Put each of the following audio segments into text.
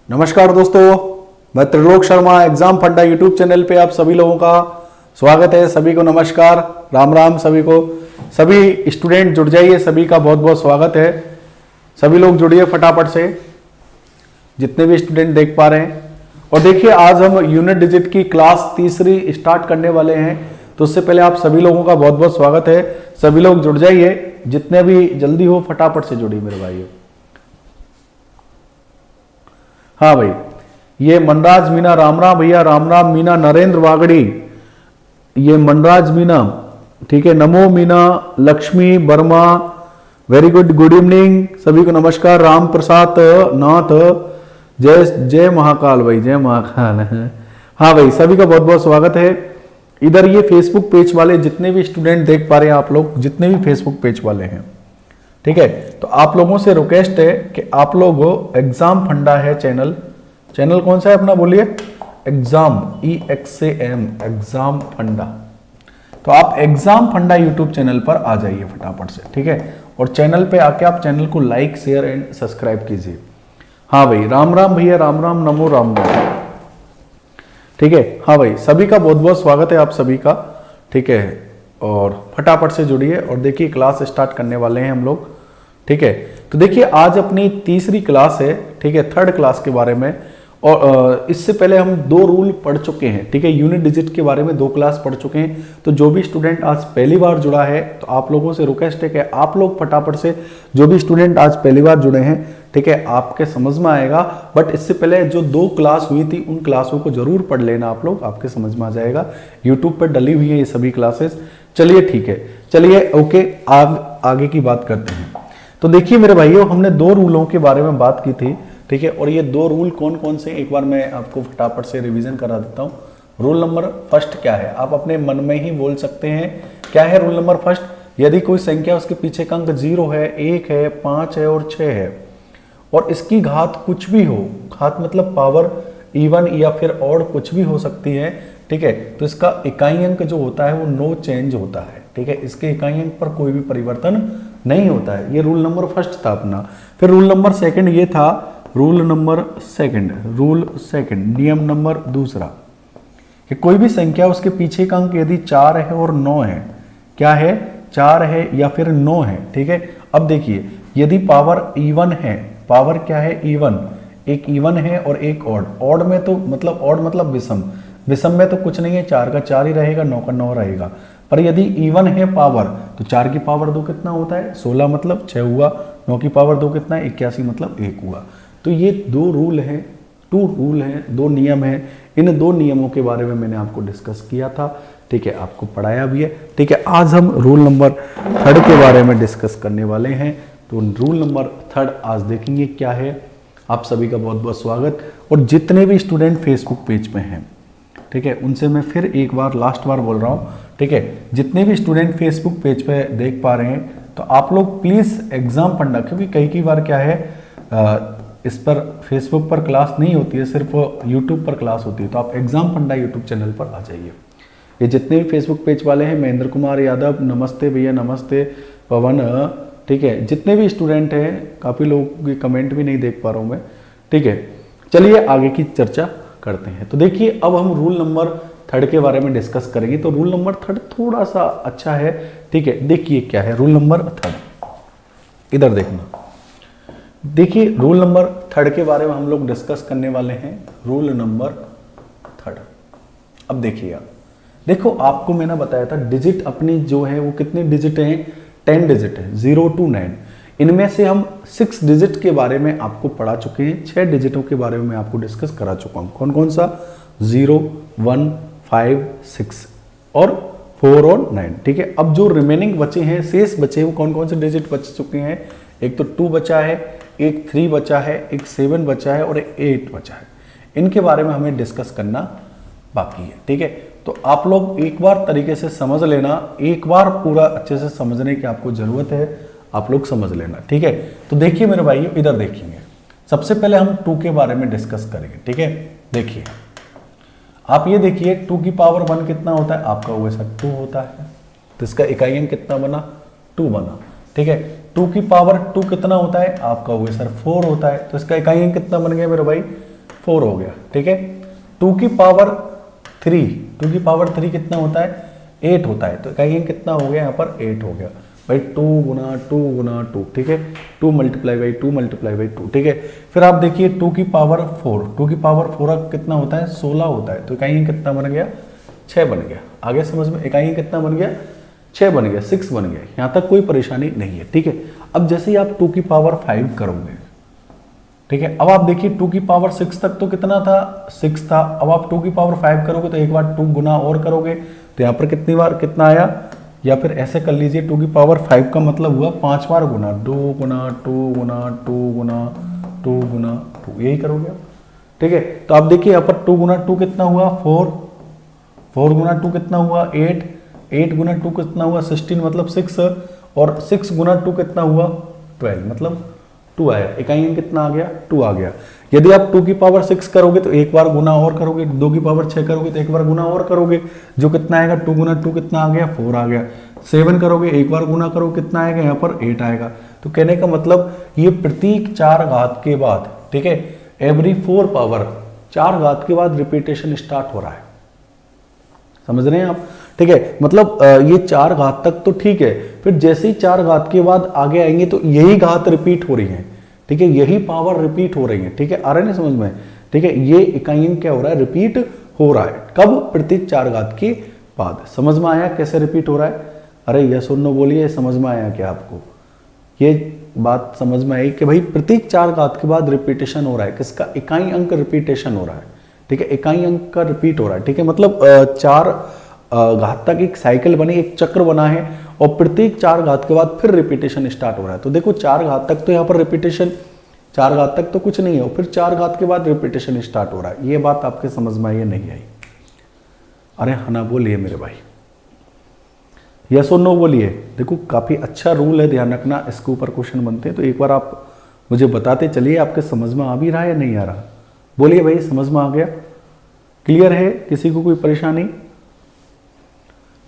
नमस्कार दोस्तों, मैं त्रिलोक शर्मा एग्जाम फंडा यूट्यूब चैनल पे आप सभी लोगों का स्वागत है। सभी को नमस्कार, राम राम सभी को। सभी स्टूडेंट जुड़ जाइए, सभी का बहुत बहुत स्वागत है। सभी लोग जुड़िए फटाफट से, जितने भी स्टूडेंट देख पा रहे हैं। और देखिए, आज हम यूनिट डिजिट की क्लास तीसरी स्टार्ट करने वाले हैं, तो उससे पहले आप सभी लोगों का बहुत बहुत स्वागत है। सभी लोग जुड़ जाइए, जितने भी जल्दी हो फटाफट से जुड़िए मेरे भाइयों। हाँ भाई, ये मनराज मीना, राम राम भैया, राम राम मीना, नरेंद्र वागड़ी, ये मनराज मीना, ठीक है, नमो Meena, Lakshmi Verma, very good, good evening सभी को, नमस्कार। राम प्रसाद नाथ, जय जय महाकाल भाई, जय महाकाल। हाँ भाई, सभी का बहुत बहुत स्वागत है। इधर ये फेसबुक पेज वाले जितने भी स्टूडेंट देख पा रहे हैं, आप लोग जितने भी फेसबुक पेज वाले हैं, ठीक है, तो आप लोगों से रिक्वेस्ट है कि आप लोग एग्जाम फंडा है चैनल कौन सा है अपना, बोलिए, एग्जाम EXAM एग्जाम फंडा। तो आप एग्जाम फंडा यूट्यूब चैनल पर आ जाइए फटाफट से, ठीक है। और चैनल पे आके आप चैनल को लाइक शेयर एंड सब्सक्राइब कीजिए। हाँ भाई, राम राम भैया, राम राम, नमो राम राम, ठीक है। हाँ भाई, सभी का बहुत बहुत स्वागत है आप सभी का, ठीक है। और फटाफट से जुड़िए और देखिए क्लास स्टार्ट करने वाले हैं हम लोग, ठीक है। तो देखिए, आज अपनी तीसरी क्लास है, ठीक है, थर्ड क्लास के बारे में। और इससे पहले हम 2 रूल पढ़ चुके हैं, ठीक है, यूनिट डिजिट के बारे में 2 क्लास पढ़ चुके हैं। तो जो भी स्टूडेंट आज पहली बार जुड़ा है, तो आप लोगों से रिक्वेस्ट है कि आप लोग फटाफट से, जो भी स्टूडेंट आज पहली बार जुड़े हैं, ठीक है, आपके समझ में आएगा। बट इससे पहले जो 2 क्लास हुई थी, उन क्लासों को जरूर पढ़ लेना आप लोग, आपके समझ में आ जाएगा। यूट्यूब पर डली हुई है ये सभी क्लासेस। चलिए ठीक है, चलिए ओके, आगे की बात करते हैं। तो देखिए मेरे भाइयों, हमने 2 रूलों के बारे में बात की थी, ठीक है। और ये 2 रूल कौन कौन से, एक बार मैं आपको फटाफट से रिवीजन करा देता हूँ। रूल नंबर फर्स्ट क्या है, आप अपने मन में ही बोल सकते हैं। क्या है रूल नंबर फर्स्ट? यदि कोई संख्या, उसके पीछे का अंक 0 है, 1 है, 5 है और 6 है, और इसकी घात कुछ भी हो, घात मतलब पावर इवन या फिर ऑड कुछ भी हो सकती है, ठीक है, तो इसका इकाई अंक जो होता है वो नो चेंज होता है, ठीक है। इसके इकाई अंक पर कोई भी परिवर्तन नहीं होता है। ये रूल नंबर फर्स्ट था अपना। फिर रूल नंबर सेकंड ये था, रूल सेकंड, नियम नंबर दूसरा, कि कोई भी संख्या, उसके पीछे का अंक यदि 4 है और 9 है, क्या है, 4 है या फिर 9 है, ठीक है। अब देखिए, यदि पावर इवन है, पावर क्या है, इवन, एक इवन है और एक ऑड। ऑड में तो मतलब, ऑड मतलब विषम, विषम में तो कुछ नहीं है, 4 का 4 ही रहेगा, 9 का 9 रहेगा। पर यदि इवन है पावर, तो 4 की पावर 2 कितना होता है, 16 मतलब 6 हुआ, 9 की पावर 2 कितना है, 81 मतलब 1 हुआ। तो ये 2 रूल हैं, 2 रूल हैं, 2 नियम हैं। इन 2 नियमों के बारे में मैंने आपको डिस्कस किया था, ठीक है, आपको पढ़ाया भी है, ठीक है। आज हम रूल नंबर 3 के बारे में डिस्कस करने वाले हैं। तो रूल नंबर 3 आज देखेंगे क्या है। आप सभी का बहुत बहुत स्वागत। और जितने भी स्टूडेंट फेसबुक पेज पे हैं, ठीक है, उनसे मैं फिर एक बार लास्ट बार बोल रहा हूँ, ठीक है, जितने भी स्टूडेंट फेसबुक पेज पे देख पा रहे हैं, तो आप लोग प्लीज़ एग्जाम फंडा, क्योंकि कई बार क्या है, इस पर फेसबुक पर क्लास नहीं होती है, सिर्फ यूट्यूब पर क्लास होती है। तो आप एग्जाम फंडा यूट्यूब चैनल पर आ जाइए। ये जितने भी फेसबुक पेज वाले हैं, महेंद्र कुमार यादव, नमस्ते भैया, नमस्ते पवन, ठीक है, जितने भी स्टूडेंट हैं, काफ़ी लोग के कमेंट भी नहीं देख पा रहा हूँ मैं, ठीक है। चलिए आगे की चर्चा करते हैं। तो देखिए, अब हम रूल नंबर 3 के बारे में डिस्कस करेंगे। तो रूल नंबर 3 थोड़ा सा अच्छा है, ठीक है। देखिए क्या है रूल नंबर 3, इधर देखना। देखिए, रूल नंबर 3 के बारे में हम लोग डिस्कस करने वाले हैं। रूल नंबर 3, अब देखिए आप, देखो आपको मैंने बताया था, डिजिट अपनी जो है वो कितने डिजिट हैं, 10 डिजिट है, 0 to 9। इनमें से हम 6 डिजिट के बारे में आपको पढ़ा चुके हैं, 6 डिजिटों के बारे में मैं आपको डिस्कस करा चुका हूँ। कौन कौन सा, 0, 1, 5, 6 और 4 और 9, ठीक है। अब जो रिमेनिंग बचे हैं, शेष बचे हैं, वो कौन कौन से डिजिट बच चुके हैं, एक तो 2 बचा है, एक 3 बचा है, एक 7 बचा है और एक 8 बचा है। इनके बारे में हमें डिस्कस करना बाकी है, ठीक है। तो आप लोग एक बार तरीके से समझ लेना, एक बार पूरा अच्छे से समझने की आपको जरूरत है, आप लोग समझ लेना, ठीक है। तो देखिए मेरे भाइयों, इधर देखेंगे, सबसे पहले हम 2 के बारे में डिस्कस करेंगे, ठीक है। देखिए, आप ये देखिए, 2 की पावर 1 कितना होता है, आपका वो ऐसा 2 होता है, तो इसका इकाई अंक कितना बना, 2 बना, ठीक है। 2 की पावर 2 कितना होता है, आपका वो सर 4 होता है, तो इसका इकाई अंक कितना बन गया मेरे भाई, 4 हो गया, ठीक है। 2 की पावर 3 कितना होता है, 8 होता है, तो इकाई अंक कितना हो गया यहाँ पर, 8 हो गया भाई। 2 गुना 2 गुना 2, ठीक है, 2 मल्टीप्लाई बाई 2 मल्टीप्लाई बाई 2, ठीक है। फिर आप देखिए 2 की पावर 4 कितना होता है, 16 होता है, तो इकाई अंक कितना बन गया, 6 बन गया। आगे समझ में, इकाई अंक कितना बन गया, 6 बन गया, 6 बन गया, यहाँ तक कोई परेशानी नहीं है, ठीक है। अब जैसे ही आप 2 की पावर 5 करोगे, ठीक है, अब आप देखिए 2 की पावर 6 तक तो कितना था, 6 था। अब आप 2 की पावर 5 करोगे तो एक बार 2 गुना और करोगे तो यहाँ पर कितनी बार कितना आया, या फिर ऐसे कर लीजिए 2 की पावर 5 का मतलब हुआ 5 बार गुना, 2 गुना 2 गुना 2 गुना 2 गुना 2, यही करोगे आप, ठीक है। तो आप देखिए यहाँ पर 2 गुना 2 कितना हुआ, 4 गुना 2 कितना हुआ, 8 गुना 2 कितना हुआ, 16 मतलब 6, और 6 गुना 2 कितना हुआ, 12 मतलब 2 आया। इकाई अंक कितना आ गया, 2 आ गया। यदि आप 2 की पावर 6 करोगे तो एक बार गुना और करोगे, 2 की पावर 6 करोगे तो एक बार गुना और करोगे, जो कितना आएगा, 2 गुना 2 कितना आ गया, 4 आ गया। 7 करोगे, एक बार गुना करो, कितना आएगा यहाँ पर, 8 आएगा। तो कहने का मतलब ये प्रत्येक 4 घात के बाद, ठीक है, एवरी 4 पावर 4 घात के बाद रिपीटेशन स्टार्ट हो रहा है, समझ रहे हैं आप, ठीक है। मतलब ये 4 घात तक तो ठीक है, फिर जैसे ही 4 घात के बाद आगे आएंगे तो यही घात रिपीट हो रही है, ठीक है, यही पावर रिपीट हो रही है, ठीक है, आ रहा है ना समझ में, ठीक है। ये इकाई अंक क्या हो रहा है, रिपीट हो रहा है, कब, प्रत्येक 4 घात के बाद। समझ में आया कैसे रिपीट हो रहा है, अरे यस और नो बोलिए, समझ में आया क्या आपको, ये बात समझ में आई कि भाई प्रत्येक 4 घात के बाद रिपीटेशन हो रहा है, किसका, इकाई अंक रिपीटेशन हो रहा है, ठीक है, इकाई अंक का रिपीट हो रहा है, ठीक है। मतलब 4 घात तक एक साइकिल बनी, एक चक्र बना है, और प्रत्येक 4 घात के बाद फिर रिपीटेशन स्टार्ट हो रहा है। तो देखो 4 घात तक तो यहाँ पर रिपीटेशन, 4 घात तक तो कुछ नहीं है, फिर 4 घात के बाद रिपीटेशन स्टार्ट हो रहा है। ये बात आपके समझ में आई या नहीं आई, अरे हाँ ना बोलिए मेरे भाई, यस और नो बोलिए। देखो काफी अच्छा रूल है, ध्यान रखना, इसके ऊपर क्वेश्चन बनते हैं, तो एक बार आप मुझे बताते चलिए आपके समझ में आ भी रहा है या नहीं आ रहा। बोलिए भाई, समझ में आ गया, क्लियर है, किसी को कोई परेशानी,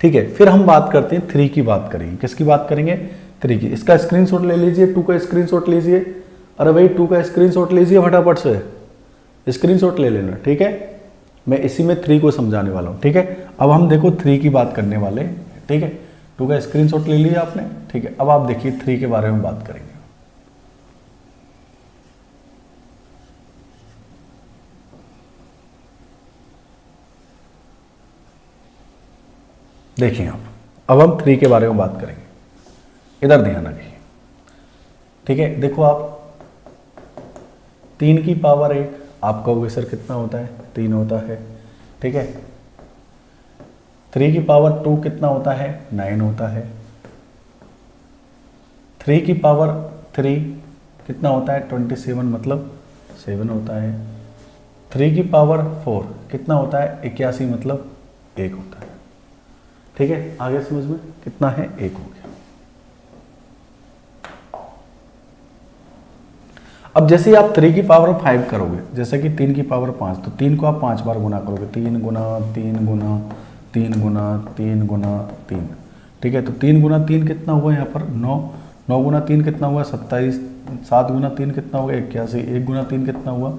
ठीक है। फिर हम बात करते हैं 3 की बात करेंगे, किसकी बात करेंगे, 3 की। इसका स्क्रीनशॉट ले लीजिए, 2 का स्क्रीनशॉट लीजिए, अरे भाई 2 का स्क्रीनशॉट लीजिए फटाफट से, स्क्रीनशॉट ले लेना, ठीक है। मैं इसी में 3 को समझाने वाला हूं, ठीक है। अब हम देखो 3 की बात करने वाले, ठीक है। 2 का स्क्रीनशॉट ले लिया आपने, ठीक है। अब आप देखिए 3 के बारे में बात करेंगे। देखिए आप, अब हम 3 के बारे में बात करेंगे, इधर ध्यान रखिए, ठीक है। देखो आप 3 की पावर 1, आप कहोगे सर कितना होता है, 3 होता है, ठीक है। 3 की पावर 2 कितना होता है, 9 होता है। 3 की पावर 3 कितना होता है, 27 मतलब 7 होता है। 3 की पावर 4 कितना होता है, 81 मतलब 1 होता है, ठीक है। आगे समझ में कितना है, 1 हो गया। अब जैसे ही आप 3 की पावर 5 करोगे, जैसे कि 3 की पावर 5, तो 3 को आप 5 बार गुना करोगे, 3 गुना 3 गुना 3 गुना 3 गुना 3, ठीक है। तो 3 गुना 3 कितना हुआ यहाँ पर, 9, 9 गुना 3 कितना हुआ, 27, 7 गुना 3 कितना हुआ, 81, 1 गुना 3 कितना हुआ,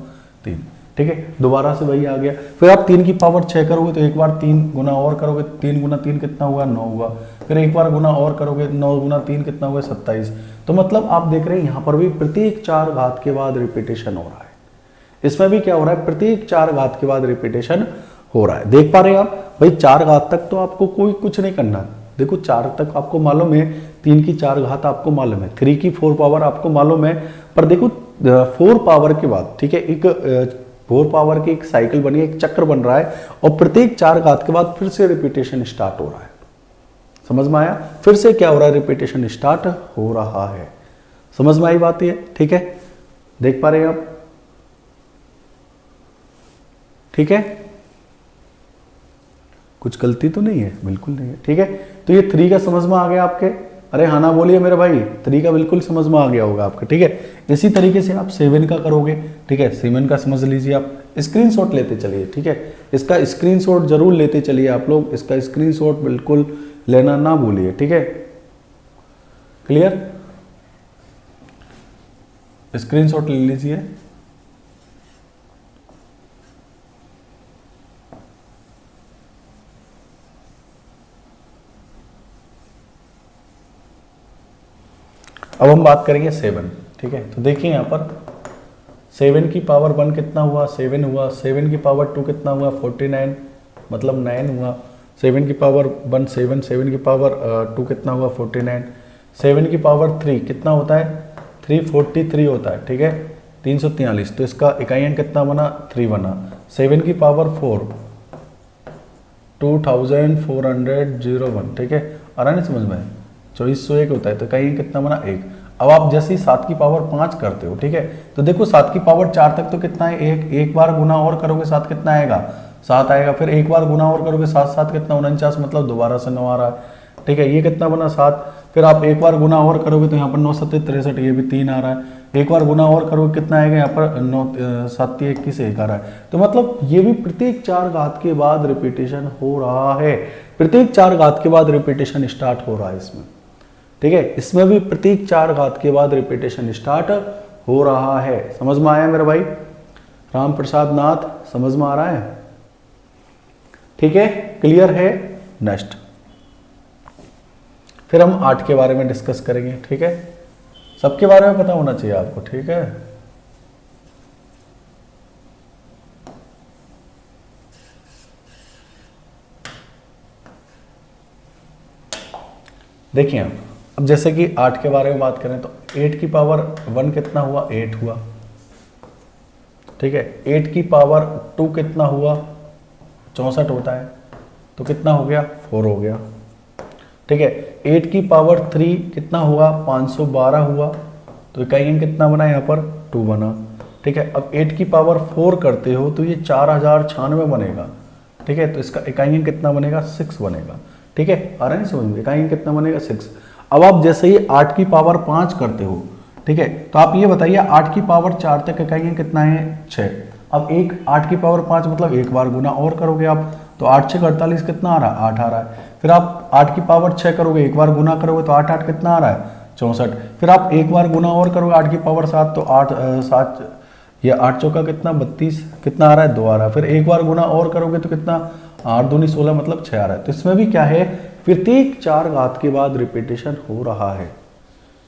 3, ठीक है। दोबारा से वही आ गया। फिर आप 3 की पावर 6 करोगे तो एक बार 3 गुना और करोगे, 3 गुना 3 कितना हुआ, 9 हुआ। फिर एक बार गुना और करोगे, 9 गुना 3 कितना हुआ, 27। तो मतलब आप देख रहे हैं यहाँ पर भी प्रत्येक 4 घात के बाद रिपीटेशन हो रहा है, इसमें भी क्या हो रहा है, प्रत्येक 4 घात के बाद रिपीटेशन हो रहा है। देख पा रहे हैं आप भाई, 4 घात तक तो आपको कोई कुछ नहीं करना। देखो 4 तक आपको मालूम है, 3 की 4 घात आपको मालूम है, 3 की 4 पावर आपको मालूम है, पर देखो 4 पावर के बाद, ठीक है, एक 4 पावर की एक साइकिल बनी है, एक चक्र बन रहा है, और प्रत्येक 4 घात के बाद फिर से रिपीटेशन स्टार्ट हो रहा है। समझ में आया, फिर से क्या हो रहा है, रिपीटेशन स्टार्ट हो रहा है। समझ में आई बात ये, ठीक है। देख पा रहे हैं आप, ठीक है, कुछ गलती तो नहीं है, बिल्कुल नहीं है, ठीक है। तो ये 3 का समझ में आ गया आपके, अरे हाँ ना बोलिए मेरे भाई, 3 का बिल्कुल समझ में आ गया होगा आपके, ठीक है। इसी तरीके से आप 7 का करोगे, ठीक है, 7 का समझ लीजिए आप, स्क्रीनशॉट लेते चलिए, ठीक है, इसका स्क्रीनशॉट जरूर लेते चलिए आप लोग, इसका स्क्रीनशॉट बिल्कुल लेना ना भूलिए, ठीक है, क्लियर, स्क्रीनशॉट ले लीजिए। अब हम बात करेंगे 7, ठीक है। तो देखिए यहाँ पर 7 की पावर 1 कितना हुआ, 7 हुआ। 7 की पावर 2 कितना हुआ, 49, मतलब 9 हुआ। 7 की पावर 1 7, 7 की पावर 2 कितना हुआ, 49। 7 की पावर 3 कितना होता है, 343 होता है, ठीक है, 343। तो इसका इकाई अंक कितना बना, 3 बना। 7 की पावर 4 2401, ठीक है। आ रहा है ना समझ में, 2401 होता है, तो इकाई अंक कितना बना, 1। अब आप जैसे ही 7 की पावर 5 करते हो, ठीक है, तो देखो 7 की पावर 4 तक तो कितना है, एक बार गुना और करोगे 7 कितना आएगा, 7 आएगा। फिर एक बार गुना और करोगे 7 7 कितना, 49, मतलब दोबारा से 9 आ रहा है, ठीक है। ये कितना बना, 7। फिर आप एक बार गुना और करोगे तो यहाँ पर 9 7 63, ये भी 3 आ रहा है। एक बार गुना और करोगे कितना आएगा, यहाँ पर 9 7 21 1 आ रहा है। तो मतलब ये भी प्रत्येक 4 घात के बाद रिपीटेशन हो रहा है, प्रत्येक 4 घात के बाद रिपीटेशन स्टार्ट हो रहा है इसमें, ठीक है। इसमें भी प्रत्येक 4 घात के बाद रिपीटेशन स्टार्ट हो रहा है। समझ में आया मेरे भाई, राम प्रसाद नाथ, समझ में आ रहा है, ठीक है, क्लियर है। नेक्स्ट फिर हम 8 के बारे में डिस्कस करेंगे, ठीक है। सबके बारे में पता होना चाहिए आपको, ठीक है। देखिए अब जैसे कि 8 के बारे में बात करें तो 8 की पावर 1 कितना हुआ, 8 हुआ, ठीक है। 8 की पावर 2 कितना हुआ, 64 होता है, तो कितना हो गया, 4 हो गया, ठीक है। 8 की पावर 3 कितना हुआ, 512 हुआ, तो इकाई अंक कितना बना, यहाँ पर 2 बना, ठीक है। अब 8 की पावर 4 करते हो तो ये 4096 बनेगा, ठीक है। तो इसका इकाई अंक कितना बनेगा, 6 बनेगा, ठीक है। आ रहा है समझ में, इकाई अंक कितना बनेगा, 6। अब आप जैसे ही 8 की पावर 5 करते हो, ठीक है, तो आप ये बताइए 8 की पावर 4 तक इकाई अंक कितना है, 6। अब 8 की पावर 5 मतलब एक बार गुना और करोगे आप, तो 8 6 48 कितना आ रहा है, 8 आ रहा है। फिर आप 8 की पावर 6 करोगे, एक बार गुना करोगे तो 8 8 कितना आ रहा है, 64। फिर आप एक बार गुना और करोगे 8 की पावर 7, तो 8 7 ये 8 चौका कितना, 32, कितना आ रहा है, 2 आ रहा है। फिर एक बार गुना और करोगे तो कितना, 8 दूनी 16, मतलब 6 आ रहा है। तो इसमें भी क्या है, प्रत्येक 4 घात के बाद रिपीटेशन हो रहा है,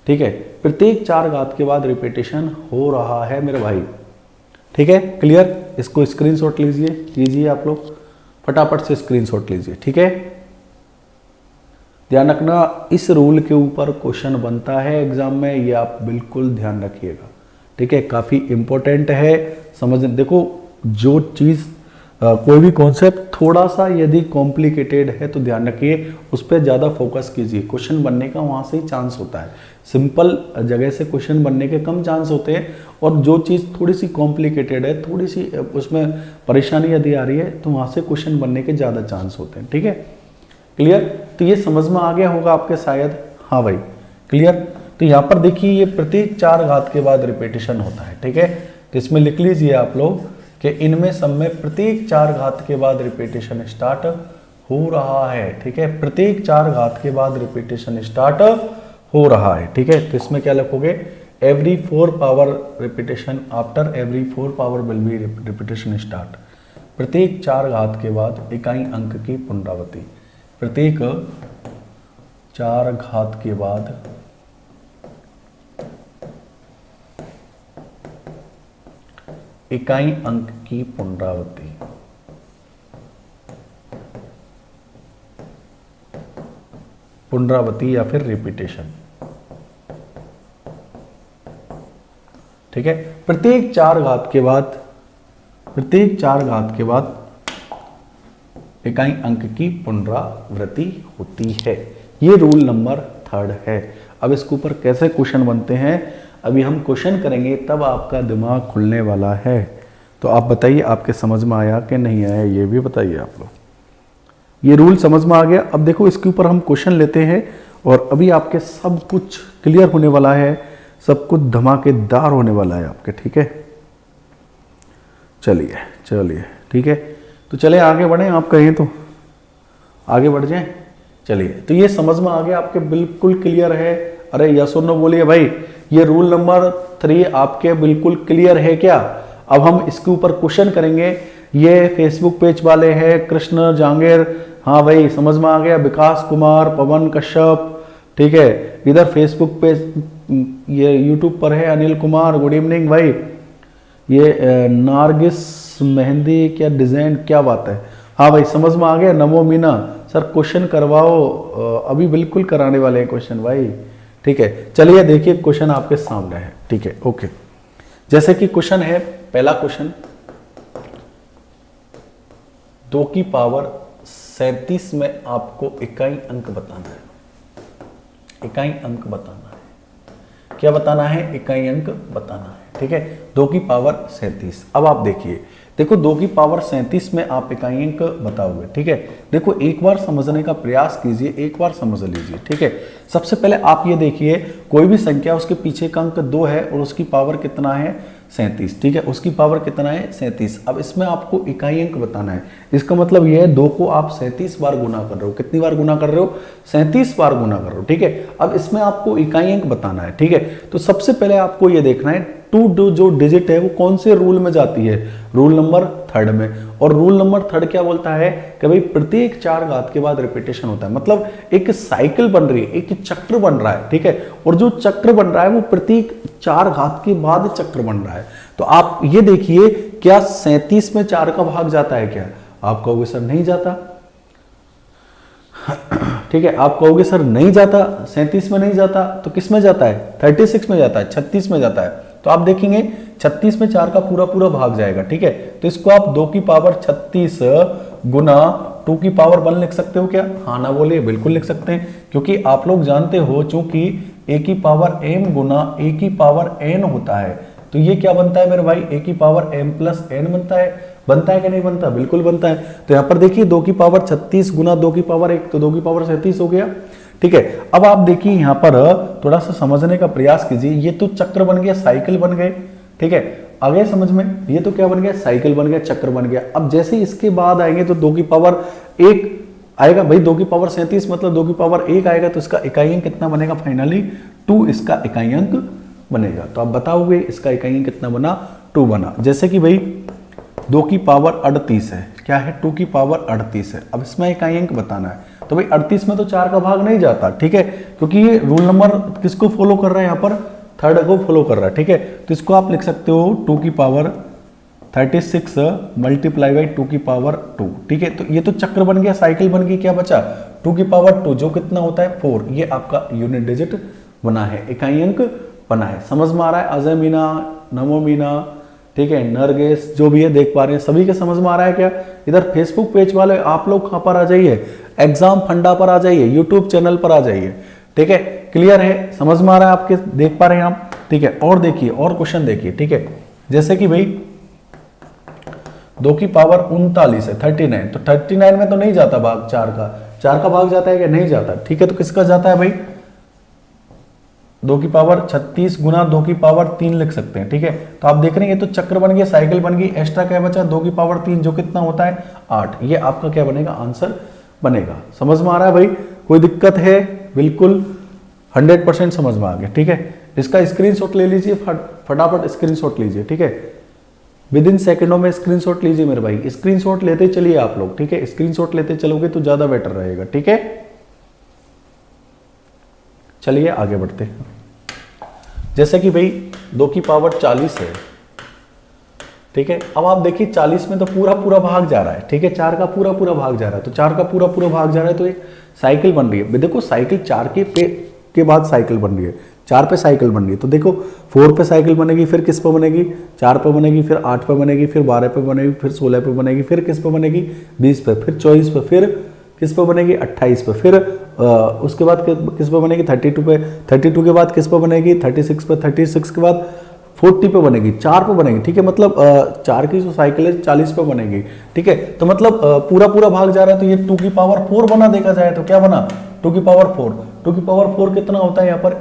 ठीक है। प्रत्येक 4 घात के बाद रिपीटेशन हो रहा है मेरे भाई, ठीक है, क्लियर। इसको स्क्रीनशॉट लीजिए आप लोग, फटाफट से स्क्रीनशॉट लीजिए, ठीक है। ध्यान रखना, इस रूल के ऊपर क्वेश्चन बनता है एग्जाम में, ये आप बिल्कुल ध्यान रखिएगा, ठीक है। काफी इंपॉर्टेंट है समझ। देखो जो चीज कोई भी कॉन्सेप्ट थोड़ा सा यदि कॉम्प्लिकेटेड है तो ध्यान रखिए, उस पर ज़्यादा फोकस कीजिए। क्वेश्चन बनने का वहाँ से ही चांस होता है, सिंपल जगह से क्वेश्चन बनने के कम चांस होते हैं। और जो चीज़ थोड़ी सी कॉम्प्लिकेटेड है, थोड़ी सी उसमें परेशानी यदि आ रही है, तो वहाँ से क्वेश्चन बनने के ज़्यादा चांस होते हैं, ठीक है, क्लियर। तो ये समझ में आ गया होगा आपके शायद, हाँ भाई, क्लियर। तो यहाँ पर देखिए ये प्रत्येक 4 घात के बाद रिपीटेशन होता है, ठीक है। तो इसमें लिख लीजिए आप लोग कि इनमें सब में प्रत्येक 4 घात के बाद रिपीटेशन स्टार्ट हो रहा है, ठीक है। प्रत्येक 4 घात के बाद रिपीटेशन स्टार्ट हो रहा है, ठीक है। तो इसमें क्या लिखोगे, every 4 power repetition, after every 4 power will be repetition start. प्रत्येक 4 घात के बाद इकाई अंक की पुनरावृत्ति, प्रत्येक 4 घात के बाद इकाई अंक की पुनरावृत्ति, पुनरावृत्ति या फिर रिपीटेशन, ठीक है। प्रत्येक 4 घात के बाद, प्रत्येक 4 घात के बाद इकाई अंक की पुनरावृत्ति होती है। ये रूल नंबर 3 है। अब इसके ऊपर कैसे क्वेश्चन बनते हैं अभी हम क्वेश्चन करेंगे, तब आपका दिमाग खुलने वाला है। तो आप बताइए आपके समझ में आया कि नहीं आया, ये भी बताइए आप लोग। ये रूल समझ में आ गया। अब देखो इसके ऊपर हम क्वेश्चन लेते हैं और अभी आपके सब कुछ क्लियर होने वाला है, सब कुछ धमाकेदार होने वाला है आपके, ठीक है। चलिए ठीक है, तो चले आगे बढ़े, आप कहें तो आगे बढ़ जाएं। चलिए, तो ये समझ में आ गया आपके, बिल्कुल क्लियर है। अरे यस और नो बोलिए भाई, ये रूल नंबर 3 आपके बिल्कुल क्लियर है क्या। अब हम इसके ऊपर क्वेश्चन करेंगे। ये फेसबुक पेज वाले हैं कृष्ण जांगीर, हाँ भाई समझ में आ गया। विकास कुमार, पवन कश्यप, ठीक है। इधर फेसबुक पे ये यूट्यूब पर है अनिल कुमार, गुड इवनिंग भाई। ये नारगिस मेहंदी क्या डिजाइन, क्या बात है। हाँ भाई समझ में आ गया। नमो मीना सर क्वेश्चन करवाओ, अभी बिल्कुल कराने वाले हैं क्वेश्चन भाई, ठीक है। चलिए देखिए क्वेश्चन आपके सामने है, ठीक है, ओके। जैसे कि क्वेश्चन है, पहला क्वेश्चन 2 की पावर 37 में आपको इकाई अंक बताना है। इकाई अंक बताना है, क्या बताना है? इकाई अंक बताना है, ठीक है। 2 की पावर 37। अब आप देखिए, देखो 2 की पावर 37 में आप इकाई अंक बताओगे, ठीक है। देखो एक बार समझने का प्रयास कीजिए, एक बार समझ लीजिए, ठीक है। सबसे पहले आप ये देखिए, कोई भी संख्या उसके पीछे का अंक 2 है और उसकी पावर कितना है? 37, ठीक है। उसकी पावर कितना है? 37। अब इसमें आपको इकाई अंक बताना है। इसका मतलब यह है 2 को आप 37 बार गुना कर रहे हो। कितनी बार गुना कर रहे हो? 37 बार गुना कर रहे हो, ठीक है। अब इसमें आपको इकाई अंक बताना है, ठीक है। तो सबसे पहले आपको यह देखना है 2 जो डिजिट है वो कौन से रूल में जाती है? रूल नंबर 3 में। और रूल नंबर 3 क्या बोलता है कि भाई प्रत्येक 4 घात के बाद रिपीटेशन होता है, मतलब एक साइकिल बन रही है, एक चक्र बन रहा है, ठीक है। और जो चक्र बन रहा है वो प्रत्येक 4 घात के बाद चक्र बन रहा है। तो आप ये देखिए, क्या 37 में 4 का भाग जाता है क्या? आप कहोगे सर नहीं जाता, ठीक है। आप कहोगे सर नहीं जाता, 37 में नहीं जाता, तो किस में जाता है? 36 में जाता है, 36 में जाता है। तो आप देखेंगे 36 में 4 का पूरा पूरा भाग जाएगा, ठीक है। तो इसको आप 2 की पावर 36 गुना 2 की पावर 1 लिख सकते हो क्या? हाँ ना बोलिए, बिल्कुल लिख सकते हैं, क्योंकि आप लोग जानते हो चूंकि a की पावर m गुना a की पावर n होता है, तो ये क्या बनता है मेरे भाई? a की पावर m प्लस n बनता है कि नहीं बनता? बिल्कुल बनता है। तो यहाँ पर देखिए 2 की पावर 36 गुना 2 की पावर 1, तो 2 की पावर 37 हो गया, ठीक है। अब आप देखिए यहाँ पर थोड़ा सा समझने का प्रयास कीजिए। ये तो चक्र बन गया, साइकिल बन गए, ठीक है। आ गया समझ में? ये तो क्या बन गया? साइकिल बन गया, चक्र बन गया। अब जैसे इसके बाद आएंगे तो 2 की पावर 1 आएगा भाई। 2 की पावर 37 मतलब 2 की पावर 1 आएगा, तो इसका इकाई अंक कितना बनेगा? फाइनली 2 इसका इकाई अंक बनेगा। तो आप बताओगे इसका इकाई अंक कितना बना? 2 बना। जैसे कि भाई 2 की पावर 38 है, क्या है? 2 की पावर 38 है। अब इसमें इकाई अंक बताना है, तो भाई 38 में तो 4 का भाग नहीं जाता, ठीक है, क्योंकि ये रूल नंबर किसको फॉलो कर रहा है? यहाँ पर 3rd को फॉलो कर रहा है, ठीक है। तो इसको आप लिख सकते हो 2 की पावर 36 मल्टीप्लाई बाई 2 की पावर 2, ठीक है। तो ये तो चक्र बन गया, साइकिल बन गई, क्या बचा? 2 की पावर 2 जो कितना होता है? 4। ये आपका यूनिट डिजिट बना है, इकाई अंक बना है। समझ में आ रहा है? अजय मीना, नमो मीना, ठीक है, नरगेश जो भी है देख पा रहे हैं, सभी के समझ में आ रहा है क्या? इधर फेसबुक पेज वाले आप लोग कहां पर आ जाइए? एग्जाम फंडा पर आ जाइए, यूट्यूब चैनल पर आ जाइए, ठीक है। क्लियर है? समझ में आ रहा है आपके? देख पा रहे हैं आप, ठीक है। और देखिए, और क्वेश्चन देखिए, ठीक है। जैसे कि भाई 2 की पावर 39 है, 39, तो 39 में तो नहीं जाता भाग 4 का भाग जाता है क्या? नहीं जाता, ठीक है। तो किसका जाता है भाई? 2 की पावर 36 गुना 2 की पावर 3 लिख सकते हैं, ठीक है। तो आप देख रहे हैं ये तो चक्र बन गया, साइकिल बन गई, एक्स्ट्रा क्या बचा? 2 की पावर 3 जो कितना होता है? 8। ये आपका क्या बनेगा? आंसर बनेगा। समझ में आ रहा है भाई? कोई दिक्कत है? बिल्कुल 100% समझ में आ गया, ठीक है। इसका स्क्रीनशॉट ले लीजिए, फटाफट स्क्रीनशॉट लीजिए, ठीक है। विद इन सेकेंडों में स्क्रीनशॉट लीजिए मेरे भाई, स्क्रीनशॉट लेते चलिए आप लोग, ठीक है। स्क्रीनशॉट लेते चलोगे तो ज्यादा बेटर रहेगा, ठीक है। चलिए आगे बढ़ते हैं। जैसे कि भाई 2 की पावर 40 है, ठीक है। अब आप देखिए 40 में तो पूरा पूरा भाग जा रहा है, ठीक है। 4 का पूरा पूरा भाग जा रहा है, तो 4 का पूरा पूरा भाग जा रहा है, तो एक साइकिल बन रही है। देखो साइकिल 4 के बाद साइकिल बन रही है, 4 पे साइकिल बन रही है। तो देखो 4 पे साइकिल बनेगी, फिर किस पे बनेगी? 4 पे बनेगी, फिर 8 पे बनेगी, फिर 12 पे बनेगी, फिर 16 पे बनेगी, फिर किस पे बनेगी? 20 पे, फिर 24 पे, फिर किस पे बनेगी? 28 पे, फिर उसके बाद किस पे बनेगी? 32 पे, 32 के बाद किस पे बनेगी? 36 पे, 36 के बाद 40 पे बनेगी, 4 पे बनेगी, ठीक है। मतलब 4 की जो साइकिल है 40 पे बनेगी, ठीक है। तो मतलब पूरा पूरा भाग जा रहा है, तो ये 2 की पावर 4 बना। देखा जाए तो क्या बना? 2 की पावर 4। 2 की पावर 4 कितना होता है? यहाँ पर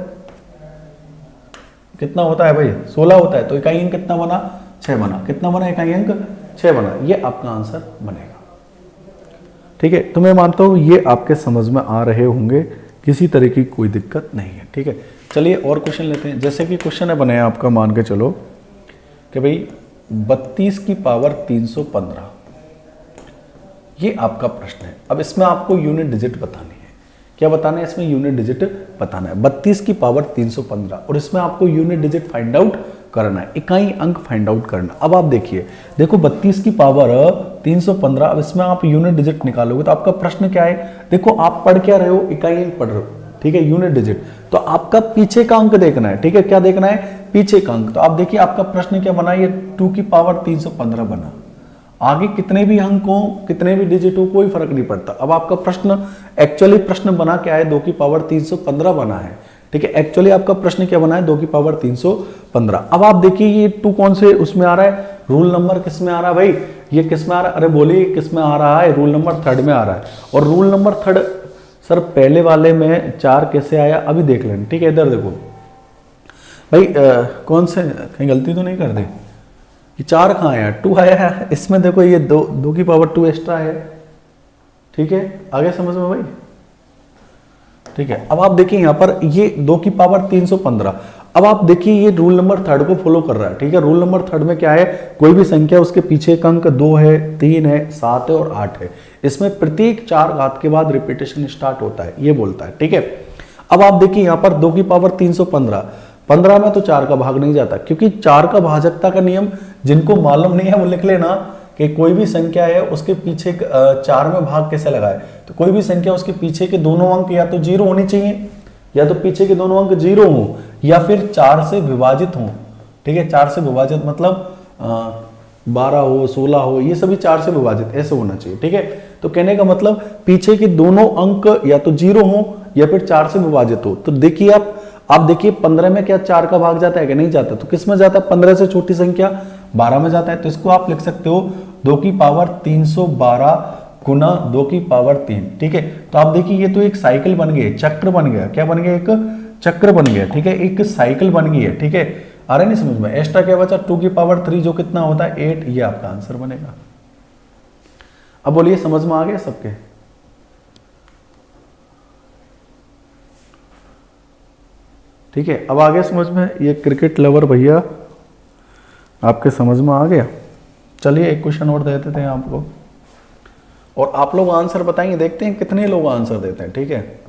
कितना होता है भाई? 16 होता है। तो इकाई अंक कितना बना? 6 बना। कितना बना? इकाई अंक 6 बना। ये आपका आंसर बनेगा, ठीक है। तो मैं मानता हूं ये आपके समझ में आ रहे होंगे, किसी तरह की कोई दिक्कत नहीं है, ठीक है। चलिए और क्वेश्चन लेते हैं। जैसे कि क्वेश्चन है बनाया आपका, मान के चलो कि भाई 32 की पावर 315, ये आपका प्रश्न है। अब इसमें आपको यूनिट डिजिट बतानी है क्या बताना है इसमें, यूनिट डिजिट बताना है। 32 की पावर 315 और इसमें आपको यूनिट डिजिट फाइंड आउट करना है, इकाई अंक फाइंड आउट करना। अब आप देखिए, देखो 32 की पावर 315, अब इसमें आप यूनिट डिजिट निकालोगे तो आपका प्रश्न क्या है, देखो आप पढ़ क्या रहे हो, इकाई अंक पढ़ रहे हो, ठीक है, यूनिट डिजिट, तो आपका पीछे का अंक देखना है, ठीक है, क्या देखना है, पीछे का अंक। तो आप देखिए आपका प्रश्न क्या बना, ये 2 की पावर 315 बना। आगे कितने भी अंक हो, कितने भी डिजिट हो, कोई फर्क नहीं पड़ता। अब आपका प्रश्न एक्चुअली प्रश्न बना क्या है, 2 की पावर 315 बना है, ठीक है, एक्चुअली आपका प्रश्न क्या बना है, 2 की पावर 315। अब आप देखिए ये 2 कौन से उसमें आ रहा है, रूल नंबर किस में आ रहा है भाई, ये किस में आ रहा है, अरे बोलिए किस में आ रहा है, रूल नंबर 3 में आ रहा है। और रूल नंबर 3 सर पहले वाले में 4 कैसे आया अभी देख लें, ठीक है, इधर देखो भाई, कौन से कहीं गलती तो नहीं कर दी, ये 4 कहाँ आया, 2 आया है, इसमें देखो ये 2 की पावर 2 एक्स्ट्रा है, ठीक है, आगे समझ में भाई, ठीक है। अब आप देखिए यहाँ पर ये 2 की पावर 315, अब आप देखिए ये रूल नंबर 3 को फॉलो कर रहा है, ठीक है। रूल नंबर 3 में क्या है, कोई भी संख्या उसके पीछे का अंक 2 है, 3 है, 7 है और 8 है, इसमें प्रत्येक 4 घात के बाद रिपीटेशन स्टार्ट होता है, ये बोलता है, ठीक है। अब आप देखिए यहाँ पर 2 की पावर 315, 15 में तो 4 का भाग नहीं जाता, क्योंकि 4 का भाजकता का नियम जिनको मालूम नहीं है वो लिख लेना कि कोई भी संख्या है उसके पीछे 4 में भाग कैसे लगाए, तो कोई भी संख्या उसके पीछे के दोनों अंक या तो 0 होने चाहिए, या तो पीछे के दोनों अंक 0 हो, या फिर 4 से विभाजित हो, ठीक है, 4 से विभाजित मतलब 12 हो, 16 हो, ये सभी 4 से विभाजित ऐसे होना चाहिए, ठीक है। तो कहने का मतलब पीछे के दोनों अंक या तो 0 हो या फिर 4 से विभाजित हो। तो देखिए आप देखिए 15 में क्या 4 का भाग जाता है कि नहीं जाता, तो किस में जाता है, 15 से छोटी संख्या 12 में जाता है। तो इसको आप लिख सकते हो 2 की पावर 312 गुना 2 की पावर 3, ठीक है। तो आप देखिए ये तो एक साइकिल बन गई, चक्र बन गया, क्या बन गया, एक चक्र बन गया, ठीक है, एक साइकिल बन गई है, ठीक है। आ रहा है नहीं समझ में, एक्स्ट्रा क्या बचा, 2 की पावर 3 जो कितना होता है 8, ये आपका आंसर बनेगा। अब बोलिए समझ में आ गया सबके, ठीक है। अब आगे समझ में, ये क्रिकेट लवर भैया आपके समझ में आ गया। चलिए एक क्वेश्चन और दे देते हैं आपको, और आप लोग आंसर बताएंगे, देखते हैं कितने लोग आंसर देते हैं, ठीक है।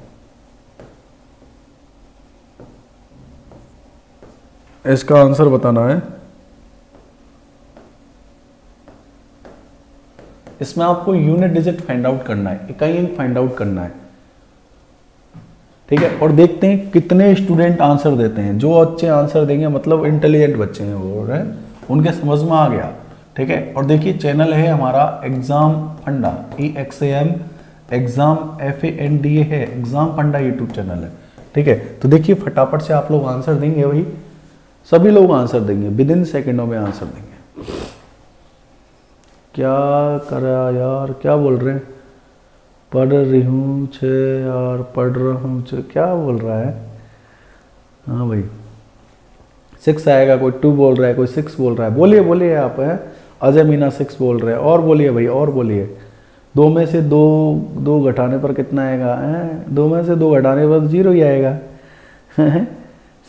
इसका आंसर बताना है, इसमें आपको यूनिट डिजिट फाइंड आउट करना है, इकाई अंक फाइंड आउट करना है, ठीक है। और देखते हैं कितने स्टूडेंट आंसर देते हैं। जो अच्छे आंसर देंगे मतलब इंटेलिजेंट बच्चे हैं वो है, उनके समझ में आ गया, ठीक है। और देखिए चैनल है हमारा एग्जाम फंडा, EXAM एग्जाम FANDA है, एग्जाम फंडा यूट्यूब चैनल है, ठीक है। तो देखिए फटाफट से आप लोग आंसर देंगे भाई, सभी लोग आंसर देंगे, विद इन सेकेंडों में आंसर देंगे। क्या करा यार, क्या बोल रहे हैं, पढ़ रही हूँ छे यार, पढ़ रहा हूँ छे, क्या बोल रहा है, हाँ भाई 6 आएगा, कोई 2 बोल रहा है, कोई 6 बोल रहा है, बोलिए बोलिए आप, है अजय मीना 6 बोल रहे हैं, और बोलिए भाई और बोलिए। 2 में से 2 घटाने पर कितना आएगा, 2 में से 2 घटाने पर 0 ही आएगा।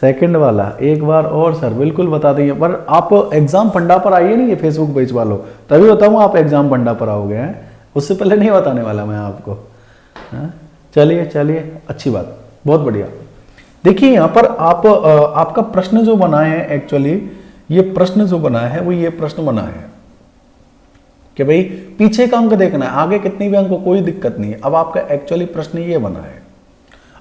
सेकंड वाला एक बार और सर बिल्कुल बता देंगे, पर आप एग्जाम फंडा पर आइए नहीं, ये फेसबुक पेज वालों, तभी बताऊँ आप एग्जाम फंडा पर आओगे, हैं उससे पहले नहीं बताने वाला मैं आपको। चलिए चलिए अच्छी बात, बहुत बढ़िया। देखिए यहाँ पर आपका प्रश्न जो बना है, एक्चुअली ये प्रश्न जो बना है वो ये प्रश्न बना है कि भाई पीछे का अंक देखना है, आगे कितनी भी अंक हो कोई दिक्कत नहीं है। अब आपका एक्चुअली प्रश्न ये बना है,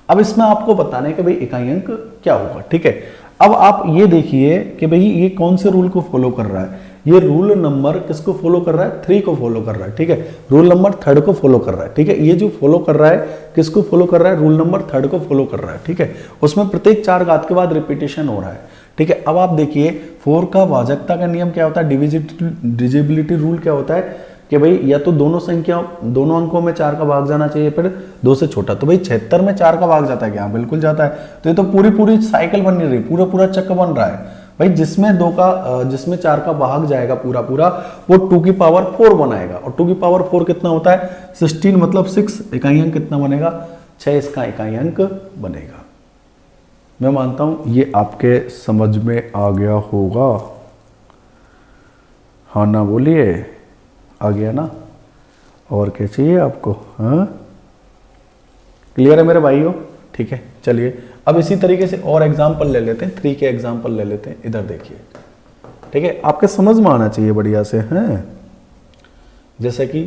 अब इसमें आपको बताना है कि भाई इकाई अंक क्या होगा, ठीक है। अब आप ये देखिए कि भाई ये कौन से रूल को फॉलो कर रहा है, ये रूल नंबर किसको फॉलो कर रहा है, 3 को फॉलो कर रहा है, ठीक है। रूल नंबर 3 को फॉलो कर रहा है, ठीक है। ये जो फॉलो कर रहा है किसको फॉलो कर रहा है, रूल नंबर 3 को फॉलो कर रहा है, ठीक है। उसमें प्रत्येक 4 घात के बाद रिपीटेशन हो रहा है, ठीक है। अब आप देखिए 4 का भाजकता का नियम क्या होता है, डिविजिबिलिटी रूल क्या होता है कि भाई या तो दोनों अंकों में 4 का भाग जाना चाहिए, फिर 2 से छोटा। तो भाई 76 में 4 का भाग जाता है क्या, बिल्कुल जाता है। तो ये तो पूरी साइकिल बन रही, पूरा चक्र बन रहा है भाई, जिसमें 4 का भाग जाएगा पूरा वो 2 की पावर 4 बनाएगा, और 2 की पावर 4 कितना होता है 16, मतलब 6 इकाई अंक कितना बनेगा, 6 इसका इकाई अंक बनेगा। मैं मानता हूं ये आपके समझ में आ गया होगा, हाँ ना बोलिए, आ गया ना, और क्या चाहिए आपको, हाँ क्लियर है मेरे भाइयों? ठीक है, चलिए अब इसी तरीके से और एग्जाम्पल ले लेते हैं, 3 के एग्जाम्पल ले लेते हैं। इधर देखिए, ठीक है, आपके समझ में आना चाहिए बढ़िया से हैं। जैसे कि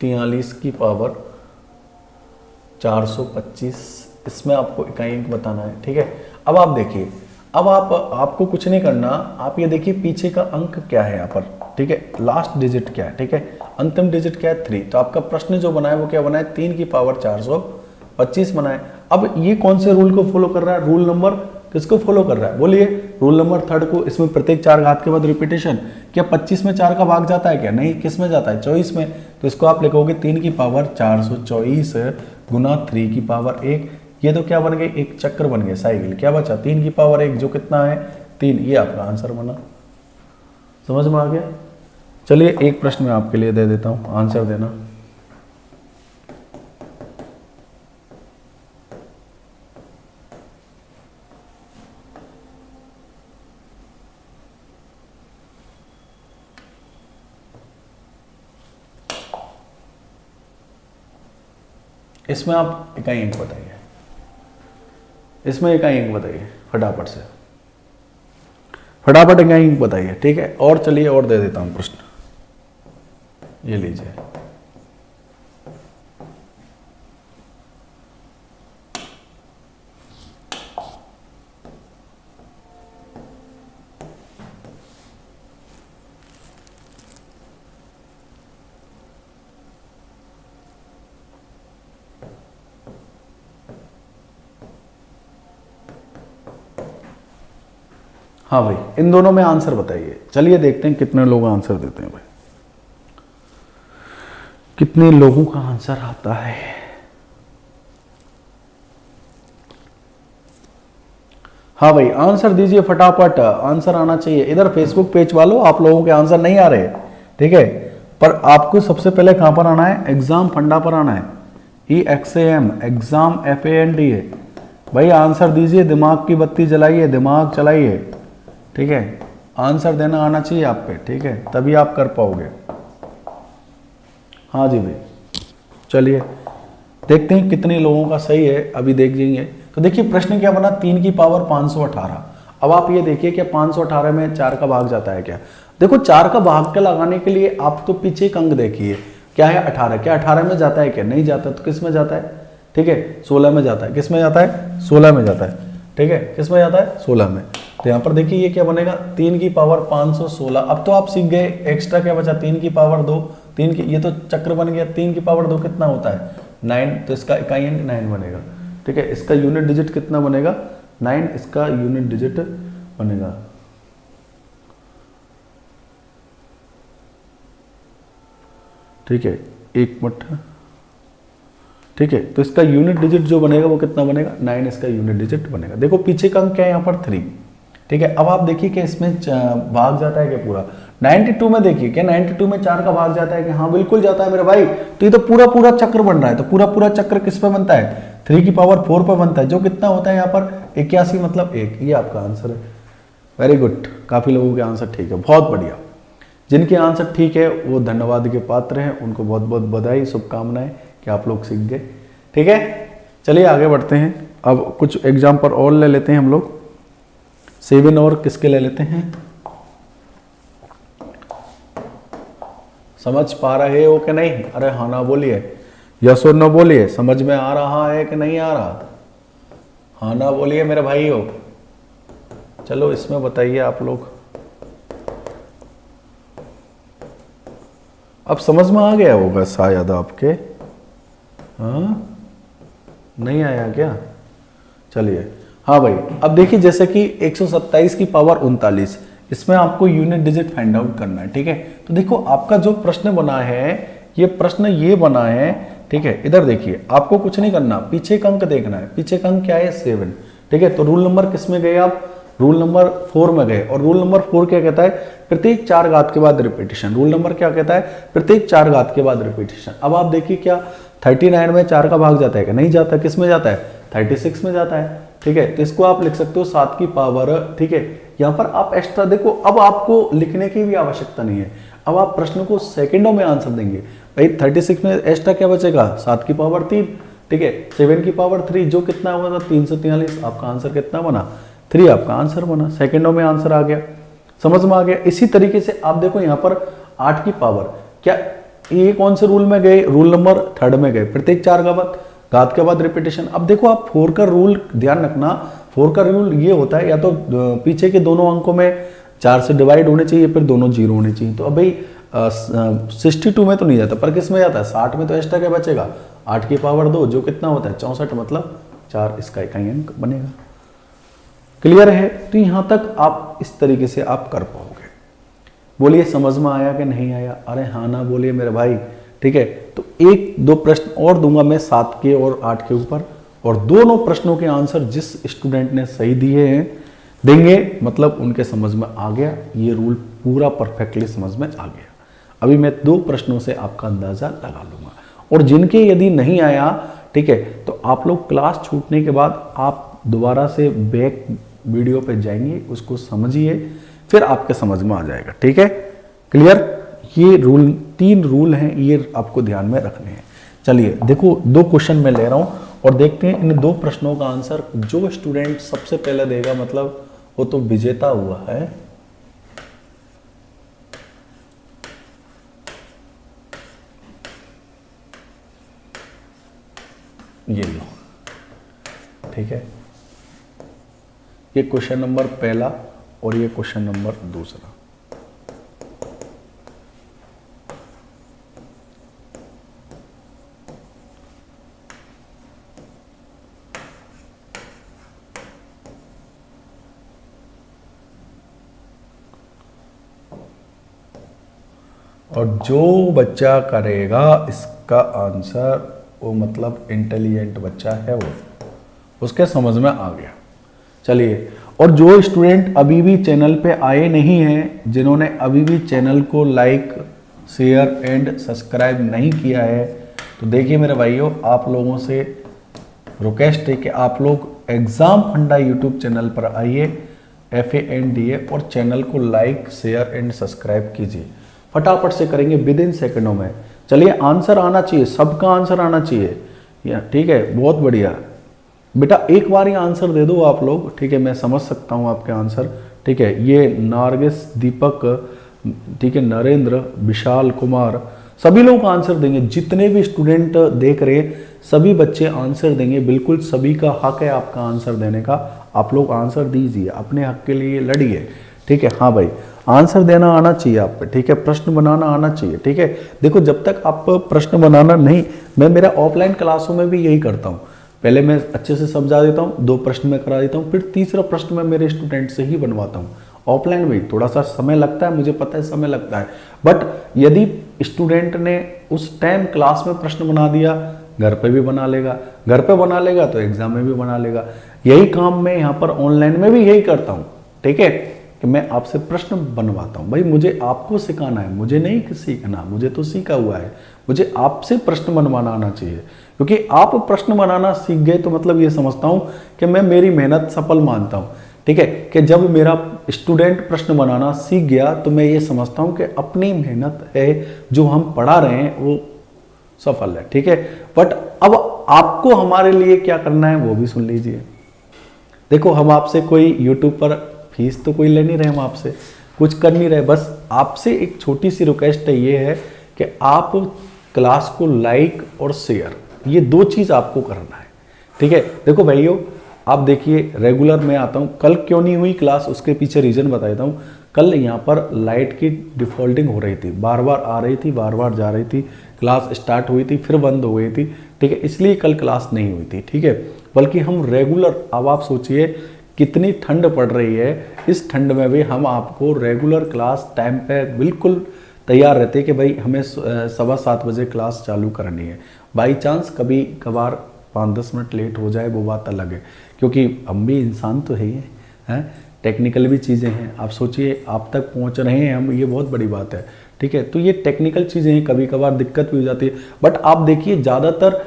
43 की पावर 425, इसमें आपको इकाई अंक बताना है। ठीक है, अब आप देखिए, अब आपको कुछ नहीं करना, आप ये देखिए पीछे का अंक क्या है यहाँ पर। ठीक है, लास्ट डिजिट क्या है, ठीक है, अंतिम डिजिट क्या है 3। तो आपका प्रश्न जो बना है वो क्या बना है, 3 की पावर 425 बना है। अब ये कौन से रूल को फॉलो कर रहा है, रूल नंबर किसको फॉलो कर रहा है, बोलिए, रूल नंबर 3 को। इसमें प्रत्येक 4 घात के बाद रिपीटेशन, क्या 25 में 4 का भाग जाता है क्या, नहीं, किस में जाता है, 24 में। तो इसको आप लिखोगे 3 की पावर 424 गुना 3 की पावर 1। ये तो क्या बन गई, एक चक्र बन गया, साइकिल। क्या बचा, 3 की पावर 1 जो कितना है 3। ये आपका आंसर बना, समझ में आ गया। चलिए एक प्रश्न मैं आपके लिए दे देता हूं, आंसर देना। इसमें आप इकाई अंक बताइए, इसमें इकाई अंक बताइए फटाफट से, फटाफट इकाई अंक बताइए। ठीक है, और चलिए और दे देता हूं प्रश्न, ये लीजिए। हाँ भाई, इन दोनों में आंसर बताइए। चलिए देखते हैं कितने लोग आंसर देते हैं भाई, कितने लोगों का आंसर आता है। हाँ भाई, आंसर दीजिए फटाफट, आंसर आना चाहिए। इधर फेसबुक पेज वालों, आप लोगों के आंसर नहीं आ रहे, ठीक है, पर आपको सबसे पहले कहां पर आना है, एग्जाम फंडा पर आना है, EXAM, एग्जाम FAND है भाई। आंसर दीजिए, दिमाग की बत्ती जलाइए, दिमाग चलाइए। ठीक है, आंसर देना आना चाहिए आप पे, ठीक है, तभी आप कर पाओगे। हाँ जी भाई, चलिए देखते हैं कितने लोगों का सही है, अभी देख जाएंगे। तो देखिए प्रश्न क्या बना, 3 की पावर 518। अब आप ये देखिए कि 518 में 4 का भाग जाता है क्या। देखो 4 का भाग के लगाने के लिए आप तो पीछे एक अंक देखिए, क्या है 18, क्या 18 में जाता है क्या, नहीं जाता। तो किस में जाता है, ठीक है, 16 में जाता है। किस में जाता है, 16 में जाता है, ठीक है, किस में जाता है, 16 में। तो यहाँ पर देखिए ये क्या बनेगा, 3 की पावर 516। अब तो आप सीख गए, एक्स्ट्रा क्या बचा, 3 की पावर 2, 3 की, ये तो चक्र बन गया। 3 की पावर 2 कितना होता है, 9, तो इसका इकाई अंक 9 बनेगा। ठीक है, इसका यूनिट डिजिट कितना बनेगा, 9, इसका यूनिट डिजिट बनेगा। ठीक है, 1 मिनट, ठीक है, तो इसका यूनिट डिजिट जो बनेगा वो कितना बनेगा, 9, इसका यूनिट डिजिट बनेगा। देखो पीछे का अंक क्या है यहाँ पर 3। ठीक है, अब आप देखिए कि इसमें भाग जाता है क्या पूरा, 92 में देखिए क्या 92 में 4 का भाग जाता है कि, हाँ बिल्कुल जाता है मेरे भाई। तो ये तो पूरा पूरा चक्र बन रहा है। तो पूरा पूरा चक्र किस पे बनता है, 3 की पावर 4 पे बनता है, जो कितना होता है यहाँ पर 81, मतलब 1। ये आपका आंसर है। वेरी गुड, काफी लोगों के आंसर ठीक है, बहुत बढ़िया। जिनके आंसर ठीक है वो धन्यवाद के पात्र हैं, उनको बहुत बहुत बधाई, शुभकामनाएं कि आप लोग सीख गए। ठीक है, चलिए आगे बढ़ते हैं। अब कुछ एग्जाम्पल और ले लेते हैं हम लोग, 7 और किसके ले लेते हैं, समझ पा रहे हो कि नहीं, अरे हाँ ना बोलिए, यस और नो बोलिए, समझ में आ रहा है कि नहीं आ रहा, हाँ ना बोलिए मेरे भाई हो। चलो इसमें बताइए आप लोग, अब समझ में आ गया होगा शायद आपके, हाँ नहीं आया क्या, चलिए। हाँ भाई, अब देखिए जैसे कि 127 की पावर 39, इसमें आपको यूनिट डिजिट फाइंड आउट करना है। ठीक है, तो देखो आपका जो प्रश्न बना है, ये प्रश्न ये बना है, ठीक है, इधर देखिए, आपको कुछ नहीं करना, पीछे का अंक देखना है। पीछे का अंक क्या है, 7। ठीक है, तो रूल नंबर किस में गए आप, रूल नंबर 4 में गए। और रूल नंबर 4 क्या कहता है, प्रत्येक 4 घात के बाद रिपीटेशन। रूल नंबर क्या कहता है, प्रत्येक 4 घात के बाद रिपीटेशन। अब आप देखिए क्या 39 में 4 का भाग जाता है क्या, नहीं जाता। किस में जाता है, 36 में जाता है। ठीक है, तो इसको आप लिख सकते हो 7 की पावर। ठीक है, यहाँ पर आप एक्स्ट्रा देखो, अब आपको लिखने की भी आवश्यकता नहीं है। अब आप प्रश्न को सेकंडों में आंसर देंगे। भाई 36 में एक्स्ट्रा क्या बचेगा, 7 की पावर 3, ठीक है, 7 की पावर 3 जो कितना हुआ था 343, आपका आंसर कितना बना, 3 आपका आंसर बना, सेकंडों में आंसर आ गया, समझ में आ गया। इसी तरीके से आप देखो यहाँ पर 8 की पावर, क्या ये कौन से रूल में गए, रूल नंबर 3 में गए, प्रत्येक 4 का बाद घात के बाद रिपीटेशन। अब देखो आप 4 का रूल ध्यान रखना, 4 का रूल ये होता है या तो पीछे के दोनों अंकों में 4 से डिवाइड होने चाहिए, फिर दोनों 0 होने चाहिए। तो अब भाई 62 में तो नहीं जाता, पर किस में जाता है, 60 में तो एक्स्ट्रा क्या बचेगा, 8 की पावर 2 जो कितना होता है 64, मतलब 4 इसका इकाई अंक बनेगा। क्लियर है। तो यहां तक आप इस तरीके से आप कर पाओगे। बोलिए समझ में आया कि नहीं आया, अरे हाँ ना बोलिए मेरे भाई, ठीक है। तो 1-2 प्रश्न और दूंगा मैं 7 के और 8 के ऊपर, और दोनों प्रश्नों के आंसर जिस स्टूडेंट ने सही दिए हैं देंगे, मतलब उनके समझ में आ गया, ये रूल पूरा परफेक्टली समझ में आ गया। अभी मैं 2 प्रश्नों से आपका अंदाजा लगा लूंगा, और जिनके यदि नहीं आया, ठीक है, तो आप लोग क्लास छूटने के बाद आप दोबारा से बैक वीडियो पे जाएंगे, उसको समझिए, फिर आपके समझ में आ जाएगा, ठीक है। क्लियर। ये रूल 3 रूल हैं, ये आपको ध्यान में रखने हैं। चलिए देखो 2 क्वेश्चन मैं ले रहा हूं और देखते हैं इन 2 प्रश्नों का आंसर जो स्टूडेंट सबसे पहले देगा, मतलब वो तो विजेता हुआ है। ये लो, ठीक है, ये क्वेश्चन नंबर पहला और ये क्वेश्चन नंबर दूसरा। और जो बच्चा करेगा इसका आंसर, वो मतलब इंटेलिजेंट बच्चा है, वो उसके समझ में आ गया। चलिए, और जो स्टूडेंट अभी भी चैनल पे आए नहीं हैं, जिन्होंने अभी भी चैनल को लाइक शेयर एंड सब्सक्राइब नहीं किया है, तो देखिए मेरे भाइयों, आप लोगों से रिक्वेस्ट है कि आप लोग एग्जाम फंडा यूट्यूब चैनल पर आइए, FANDA, और चैनल को लाइक शेयर एंड सब्सक्राइब कीजिए। फटाफट से करेंगे विद इन सेकेंडों में। चलिए, आंसर आना चाहिए, सबका आंसर आना चाहिए, या ठीक है, बहुत बढ़िया बेटा, एक बार ही आंसर दे दो आप लोग, ठीक है, मैं समझ सकता हूँ आपके आंसर, ठीक है। ये नारगिस, दीपक, ठीक है, नरेंद्र, विशाल कुमार, सभी लोग आंसर देंगे, जितने भी स्टूडेंट देख रहे हैं सभी बच्चे आंसर देंगे, बिल्कुल सभी का हक है आपका आंसर देने का। आप लोग आंसर दीजिए, अपने हक के लिए लड़िए, ठीक है। हाँ भाई, आंसर देना आना चाहिए आप पे, ठीक है, प्रश्न बनाना आना चाहिए, ठीक है। देखो जब तक आप प्रश्न बनाना नहीं, मैं मेरा ऑफलाइन क्लासों में भी यही करता हूँ, पहले मैं अच्छे से समझा देता हूँ, 2 प्रश्न में करा देता हूँ, फिर तीसरा प्रश्न मैं मेरे स्टूडेंट से ही बनवाता हूँ। ऑफलाइन में थोड़ा सा समय लगता है, मुझे पता है समय लगता है, बट यदि स्टूडेंट ने उस टाइम क्लास में प्रश्न बना दिया, घर पे भी बना लेगा, घर पे बना लेगा तो एग्जाम में भी बना लेगा। यही काम मैं यहाँ पर ऑनलाइन में भी यही करता हूँ, ठीक है, कि मैं आपसे प्रश्न बनवाता हूँ। भाई मुझे आपको सिखाना है, मुझे नहीं सीखना, मुझे तो सीखा हुआ है, मुझे आपसे प्रश्न बनवाना आना चाहिए, क्योंकि आप प्रश्न बनाना सीख गए तो मतलब ये समझता हूँ कि मैं मेरी मेहनत सफल मानता हूँ, ठीक है, कि जब मेरा स्टूडेंट प्रश्न बनाना सीख गया तो मैं ये समझता हूँ कि अपनी मेहनत है जो हम पढ़ा रहे हैं वो सफल है, ठीक है। बट अब आपको हमारे लिए क्या करना है वो भी सुन लीजिए। देखो हम आपसे कोई यूट्यूब पर फीस तो कोई ले नहीं रहे, हम आपसे कुछ कर नहीं रहे, बस आपसे एक छोटी सी रिक्वेस्ट है, ये है कि आप क्लास को लाइक और शेयर, ये 2 चीज़ आपको करना है, ठीक है। देखो भाइयों, आप देखिए रेगुलर मैं आता हूँ, कल क्यों नहीं हुई क्लास उसके पीछे रीज़न बताता हूँ। कल यहाँ पर लाइट की डिफॉल्टिंग हो रही थी, बार बार आ रही थी, बार बार जा रही थी, क्लास स्टार्ट हुई थी फिर बंद हो गई थी, ठीक है, इसलिए कल क्लास नहीं हुई थी, ठीक है। बल्कि हम रेगुलर, अब आप सोचिए कितनी ठंड पड़ रही है, इस ठंड में भी हम आपको रेगुलर क्लास टाइम पे बिल्कुल तैयार रहते हैं कि भाई हमें 7:15 बजे क्लास चालू करनी है। बाई चांस कभी कभार 5-10 मिनट लेट हो जाए वो बात अलग है, क्योंकि हम भी इंसान तो है ही हैं, टेक्निकल भी चीज़ें हैं। आप सोचिए आप तक पहुंच रहे हैं हम, ये बहुत बड़ी बात है, ठीक है। तो ये टेक्निकल चीज़ें हैं, कभी कभार दिक्कत भी हो जाती है, बट आप देखिए ज़्यादातर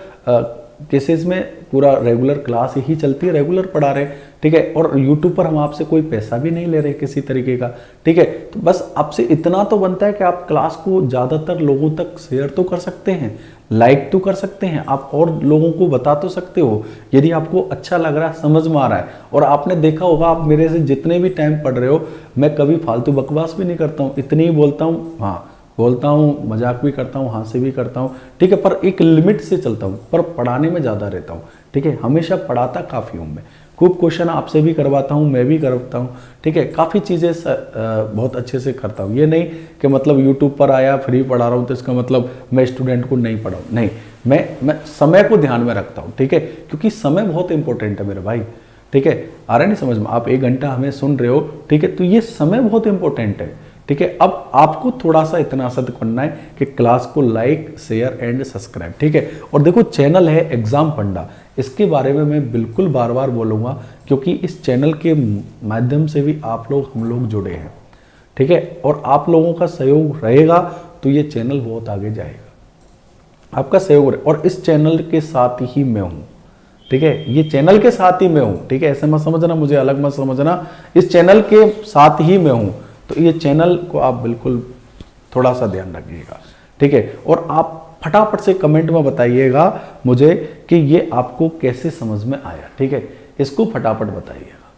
केसेस में पूरा रेगुलर क्लास ही चलती है, रेगुलर पढ़ा रहे, ठीक है। और यूट्यूब पर हम आपसे कोई पैसा भी नहीं ले रहे किसी तरीके का, ठीक है। तो बस आपसे इतना तो बनता है कि आप क्लास को ज़्यादातर लोगों तक शेयर तो कर सकते हैं, लाइक तो कर सकते हैं, आप और लोगों को बता तो सकते हो यदि आपको अच्छा लग रहा है, समझ में आ रहा है। और आपने देखा होगा, आप मेरे से जितने भी टाइम पढ़ रहे हो, मैं कभी फालतू बकवास भी नहीं करता हूँ, इतनी ही बोलता हूँ, हाँ बोलता हूँ, मजाक भी करता हूँ, हंसी भी करता हूँ, ठीक है, पर एक लिमिट से चलता हूँ, पर पढ़ाने में ज़्यादा रहता हूँ, ठीक है। हमेशा पढ़ाता काफ़ी हूँ मैं, खूब क्वेश्चन आपसे भी करवाता हूँ, मैं भी करवाता हूँ, ठीक है। काफ़ी चीज़ें बहुत अच्छे से करता हूँ। ये नहीं कि मतलब यूट्यूब पर आया फ्री पढ़ा रहा हूँ तो इसका मतलब मैं स्टूडेंट को नहीं पढ़ाऊँ, नहीं, मैं समय को ध्यान में रखता हूँ, ठीक है, क्योंकि समय बहुत इंपॉर्टेंट है मेरे भाई, ठीक है। आ रहा नहीं समझ में? आप 1 घंटा हमें सुन रहे हो, ठीक है, तो ये समय बहुत इंपॉर्टेंट है, ठीक है। अब आपको थोड़ा सा इतना असर करना है कि क्लास को लाइक, शेयर एंड सब्सक्राइब, ठीक है। और देखो चैनल है एग्जाम फंडा, इसके बारे में मैं बिल्कुल बार बार बोलूँगा, क्योंकि इस चैनल के माध्यम से भी आप लोग, हम लोग जुड़े हैं, ठीक है। और आप लोगों का सहयोग रहेगा तो ये चैनल बहुत आगे जाएगा, आपका सहयोग रहे। और इस चैनल के साथ ही मैं हूँ, ठीक है, ये चैनल के साथ ही मैं हूँ, ठीक है, ऐसे मत समझना, मुझे अलग मत समझना, इस चैनल के साथ ही मैं हूँ। तो ये चैनल को आप बिल्कुल थोड़ा सा ध्यान रखिएगा, ठीक है। और आप फटाफट से कमेंट में बताइएगा मुझे कि ये आपको कैसे समझ में आया, ठीक है, इसको फटाफट बताइएगा।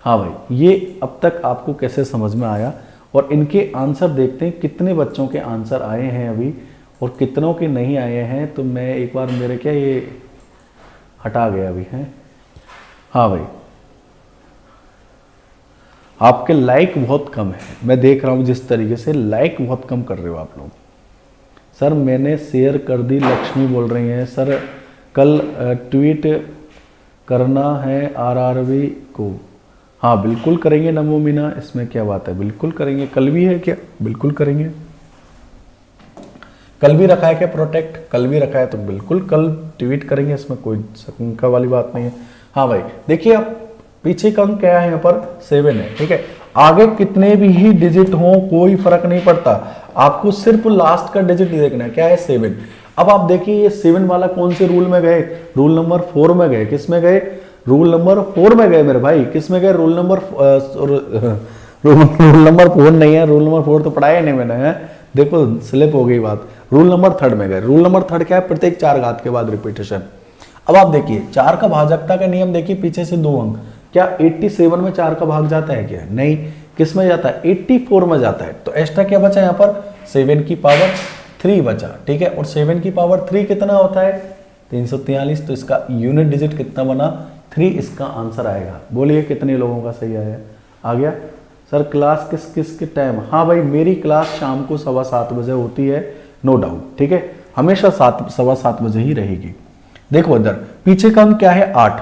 हाँ भाई, ये अब तक आपको कैसे समझ में आया, और इनके आंसर देखते हैं कितने बच्चों के आंसर आए हैं अभी और कितनों के नहीं आए हैं। तो मैं एक बार, मेरे क्या ये हटा गया अभी है, हाँ भाई, आपके लाइक बहुत कम है, मैं देख रहा हूँ जिस तरीके से लाइक बहुत कम कर रहे हो आप लोग। सर मैंने शेयर कर दी, लक्ष्मी बोल रही हैं। सर कल ट्वीट करना है आरआरबी को, हाँ बिल्कुल करेंगे नमो मीना, इसमें क्या बात है, बिल्कुल करेंगे। कल भी है क्या? बिल्कुल करेंगे। कल भी रखा है क्या प्रोटेक्ट? कल भी रखा है, तो बिल्कुल कल ट्वीट करेंगे, इसमें कोई शंका वाली बात नहीं है। हाँ भाई देखिए, आप पीछे का अंक क्या है, यहाँ पर 7 है, ठीक है। आगे कितने भी ही डिजिट हो कोई फर्क नहीं पड़ता, आपको सिर्फ लास्ट का डिजिट देखना है, क्या है 7। अब आप देखिए ये 7 वाला कौन से रूल में गए? रूल नंबर 4 में गए। किस में गए? रूल नंबर 4 में गए मेरे भाई। किस में गए? रूल नंबर रूल नंबर 4 नहीं है, रूल नंबर 4 तो पढ़ाया नहीं मैंने, है देखो स्लिप हो गई बात। रूल नंबर 3 में गए। रूल नंबर 3 क्या है? प्रत्येक 4 घात के बाद रिपीटेशन। अब आप देखिए 4 का भाजकता का नियम देखिए, पीछे से 2 अंक, क्या 87 में 4 का भाग जाता है क्या? नहीं। किस में जाता है? 84 में जाता है। तो एक्स्ट्रा क्या बचा यहाँ पर? 7 की पावर 3 बचा, ठीक है। और 7 की पावर 3 कितना होता है? 343। तो इसका यूनिट डिजिट कितना बना? 3। इसका आंसर आएगा। बोलिए कितने लोगों का सही आया? आ गया। सर क्लास किस किस के टाइम? हाँ भाई मेरी क्लास शाम को 7:15 बजे होती है, नो डाउट, ठीक है, हमेशा 7:15 बजे ही रहेगी। देखो इधर पीछे का अंक क्या है? 8,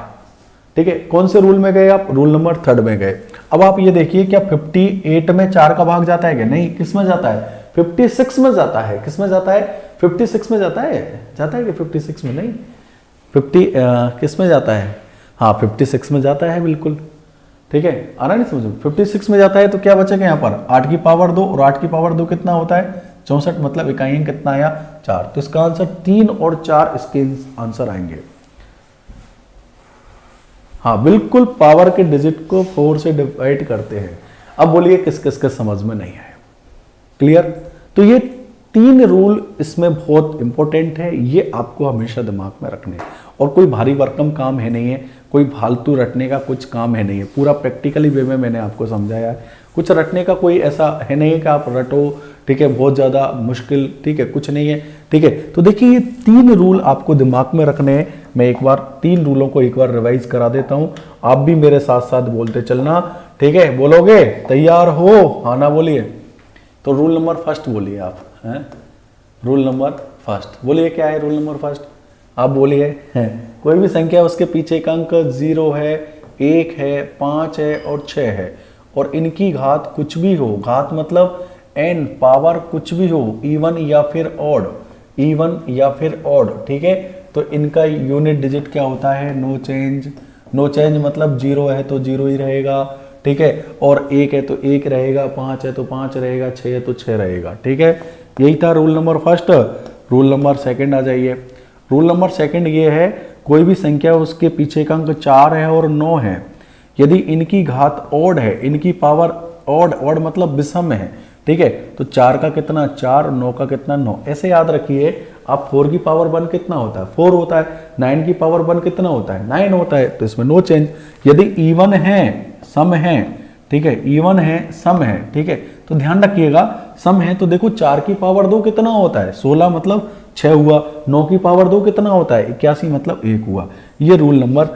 ठीक है। कौन से रूल में गए आप? रूल नंबर 3 में गए। अब आप ये देखिए, क्या 58 में 4 का भाग जाता है क्या? नहीं। किस में जाता है? 56 में जाता है। किस में जाता है? 56 में जाता है। जाता है कि 56 में? नहीं, 50 किस में जाता है? हाँ 56 में जाता है, बिल्कुल, ठीक है। आ रहा नहीं समझ? 56 में जाता है। तो क्या बचेगा यहाँ पर? 8 की पावर 2, और 8 की पावर 2 कितना होता है? 64, मतलब इकाई कितना आया? 4। तो इसका आंसर 3 और 4 इसके आंसर आएंगे। हाँ बिल्कुल, पावर के डिजिट को 4 से डिवाइड करते हैं। अब बोलिए किस किस के समझ में नहीं आया? क्लियर? तो ये 3 रूल इसमें बहुत इंपॉर्टेंट है, ये आपको हमेशा दिमाग में रखने हैं। और कोई भारी भरकम काम है नहीं है, कोई फालतू रटने का कुछ काम है नहीं है, पूरा प्रैक्टिकली वे में मैंने आपको समझाया है। कुछ रटने का कोई ऐसा है नहीं है कि आप रटो, ठीक है, बहुत ज़्यादा मुश्किल, ठीक है, कुछ नहीं है, ठीक है। तो देखिए ये 3 रूल आपको दिमाग में रखने हैं। मैं एक बार 3 रूलों को एक बार रिवाइज करा देता हूँ, आप भी मेरे साथ साथ बोलते चलना, ठीक है। बोलोगे? तैयार हो? हाँ ना बोलिए। तो रूल नंबर 1 बोलिए आप, हैं? रूल नंबर 1 बोलिए, क्या है रूल नंबर 1? आप बोलिए। कोई भी संख्या उसके पीछे का अंक 0 है, 1 है, 5 है और 6 है, और इनकी घात कुछ भी हो, घात मतलब n पावर कुछ भी हो, इवन या फिर ऑड, इवन या फिर ऑड, ठीक है। तो इनका यूनिट डिजिट क्या होता है? No change. नो चेंज मतलब 0 है तो 0 ही रहेगा, ठीक है, और 1 है तो 1 रहेगा, 5 है तो 5 रहेगा, 6 है तो 6 रहेगा, ठीक है। यही था रूल नंबर 1। रूल नंबर 2 आ जाइए। रूल नंबर 2 ये है, कोई भी संख्या उसके पीछे का अंक 4 है और 9 है, यदि इनकी घात ऑड है, इनकी पावर ऑड, ऑड मतलब विषम है, ठीक है, तो 4 का कितना 4, 9 का कितना 9, ऐसे याद रखिए आप। 4 की पावर 1 कितना होता है 4 होता है, 9 की पावर 1 कितना होता है 9 होता है, तो इसमें नो चेंज। यदि इवन है सम है, ठीक है, इवन है सम है, ठीक है, तो ध्यान रखिएगा सम है तो देखो 4 की पावर 2 कितना होता है 16 मतलब 6 हुआ, 9 की पावर 2 कितना होता है 81 मतलब 1 हुआ। ये रूल नंबर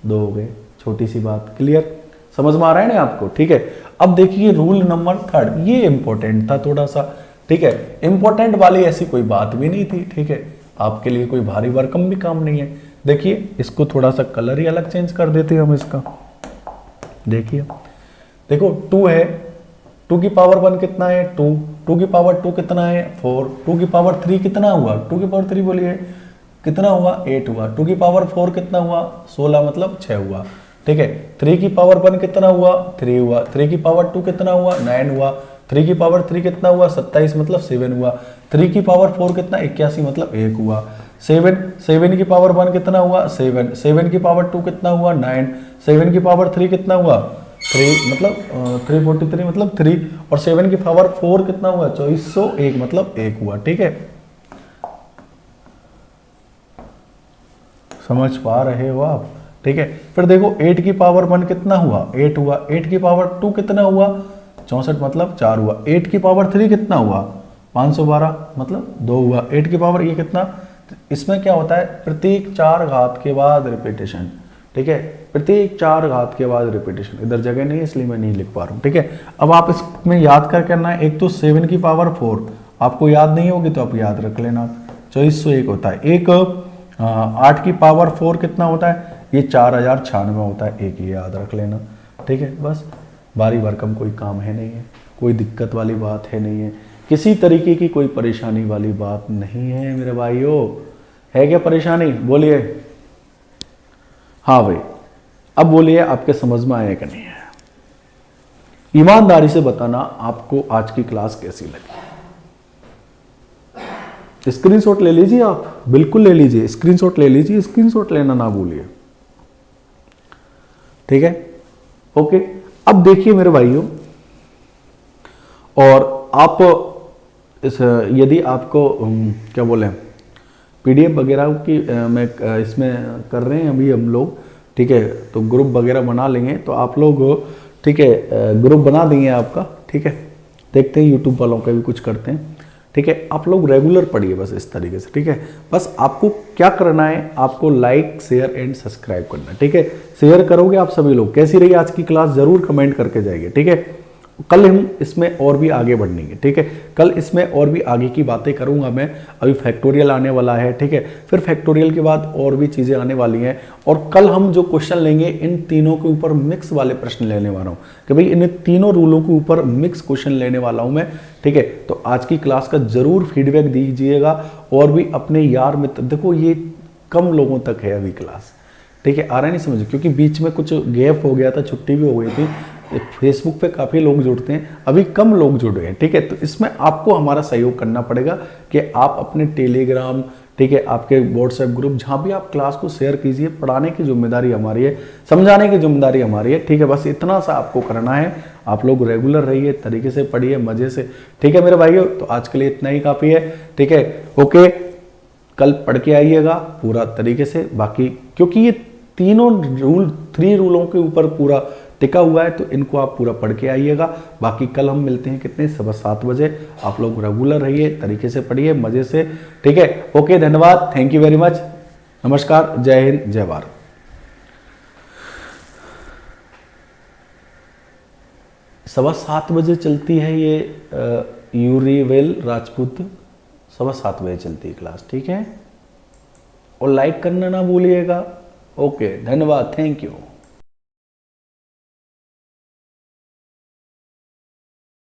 2 हो गए, छोटी सी बात, क्लियर, समझ में आ रहा है ना आपको, ठीक है। अब देखिए रूल नंबर 3, ये इंपॉर्टेंट था थोड़ा सा, ठीक है, इंपॉर्टेंट वाली ऐसी कोई बात भी नहीं थी, ठीक है, आपके लिए कोई भारी भरकम भी काम नहीं है। देखिए इसको थोड़ा सा कलर ही अलग चेंज कर देते हैं हम इसका, देखिए देखो 2 है, 2 की पावर 1 कितना है 2, 2 की पावर 2 कितना है 4, 2 की पावर 3 कितना हुआ 2 की पावर 3 बोलिए कितना हुआ 8 हुआ, 2 की पावर 4 कितना हुआ 16 मतलब 6 हुआ, ठीक है। 3 की पावर 1 कितना हुआ 3 हुआ, 3 की पावर 2 कितना हुआ 9 हुआ, 3 की पावर 3 कितना हुआ 27 मतलब 7 हुआ, 3 की पावर 4 कितना 81 मतलब 1 हुआ, 7 की पावर 1 कितना हुआ 7, 7 की पावर 2 कितना हुआ 9, 7 की पावर 3 कितना हुआ 3 मतलब 343 मतलब 3, और 7 की पावर 4 कितना हुआ 2401 मतलब 1 हुआ, ठीक है, समझ पा रहे हो आप, ठीक है। फिर देखो 8 की पावर 1 कितना हुआ 8 हुआ, 8 की पावर 2 कितना हुआ 64 मतलब 4 हुआ, 8 की पावर 3 कितना हुआ 512 मतलब 2 हुआ, 8 की पावर ये कितना, इसमें क्या होता है प्रत्येक 4 घात के बाद रिपीटेशन, ठीक है, प्रत्येक 4 घात के बाद रिपीटेशन, इधर जगह नहीं है इसलिए मैं नहीं लिख पा रहा हूँ, ठीक है। अब आप इसमें याद कर करना है, एक तो 7 की पावर 4 आपको याद नहीं होगी तो आप याद रख लेना 2401 होता है, एक 8 की पावर 4 कितना होता है ये 4096 होता है, एक ये याद रख लेना, ठीक है। बस भारी भरकम कोई काम है नहीं है, कोई दिक्कत वाली बात है नहीं है, किसी तरीके की कोई परेशानी वाली बात नहीं है मेरे भाइयों, है क्या परेशानी बोलिए, हाँ भाई अब बोलिए आपके समझ में आया कि नहीं है, ईमानदारी से बताना आपको आज की क्लास कैसी लगी। स्क्रीनशॉट ले लीजिए आप, बिल्कुल ले लीजिए, स्क्रीनशॉट ले लीजिए, स्क्रीनशॉट लेना ना भूलिए, ठीक है, ओके। अब देखिए मेरे भाइयों, और आप यदि आपको क्या बोले पीडीएफ वगैरह की मैं इसमें कर रहे हैं अभी हम लोग, ठीक है, तो ग्रुप वगैरह बना लेंगे तो आप लोग, ठीक है, ग्रुप बना देंगे आपका, ठीक है, देखते हैं यूट्यूब वालों का भी कुछ करते हैं, ठीक है। आप लोग रेगुलर पढ़िए बस इस तरीके से, ठीक है। बस आपको क्या करना है, आपको लाइक शेयर एंड सब्सक्राइब करना है, ठीक है। शेयर करोगे आप सभी लोग, कैसी रही आज की क्लास जरूर कमेंट करके जाइए, ठीक है। कल हम इसमें और भी आगे बढ़ेंगे, ठीक है, कल इसमें और भी आगे की बातें करूंगा मैं। अभी फैक्टोरियल आने वाला है, ठीक है, फिर फैक्टोरियल के बाद और भी चीज़ें आने वाली हैं, और कल हम जो क्वेश्चन लेंगे इन तीनों के ऊपर मिक्स वाले प्रश्न लेने वाला हूँ कि भाई इन तीनों रूलों के ऊपर मिक्स क्वेश्चन लेने वाला हूँ मैं, ठीक है। तो आज की क्लास का जरूर फीडबैक दीजिएगा, और भी अपने यार मित्र, देखो ये कम लोगों तक है अभी क्लास, ठीक है, आ रहा नहीं समझ, क्योंकि बीच में कुछ गैप हो गया था, छुट्टी भी हो गई थी, फेसबुक पे काफ़ी लोग जुड़ते हैं, अभी कम लोग जुड़े हैं, ठीक है। तो इसमें आपको हमारा सहयोग करना पड़ेगा कि आप अपने टेलीग्राम, ठीक है, आपके व्हाट्सएप ग्रुप, जहाँ भी आप क्लास को शेयर कीजिए, पढ़ाने की जिम्मेदारी हमारी है, समझाने की जिम्मेदारी हमारी है, ठीक है। बस इतना सा आपको करना है, आप लोग रेगुलर रहिए, तरीके से पढ़िए, मज़े से, ठीक है मेरे भाइयों। तो आज के लिए इतना ही काफ़ी है, ठीक है, ओके। कल पढ़ के आइएगा पूरा तरीके से, बाकी क्योंकि ये तीनों रूल 3 रूलों के ऊपर पूरा टिका हुआ है, तो इनको आप पूरा पढ़ के आइएगा। बाकी कल हम मिलते हैं कितने 7:15 बजे, आप लोग रेगुलर रहिए, तरीके से पढ़िए, मजे से, ठीक है, ओके, धन्यवाद, थैंक यू वेरी मच, नमस्कार, जय हिंद, जय भारत। 7:15 बजे चलती है ये यूरीवेल राजपूत, 7:15 बजे चलती है क्लास, ठीक है, और लाइक करना ना भूलिएगा, ओके, धन्यवाद, थैंक यू।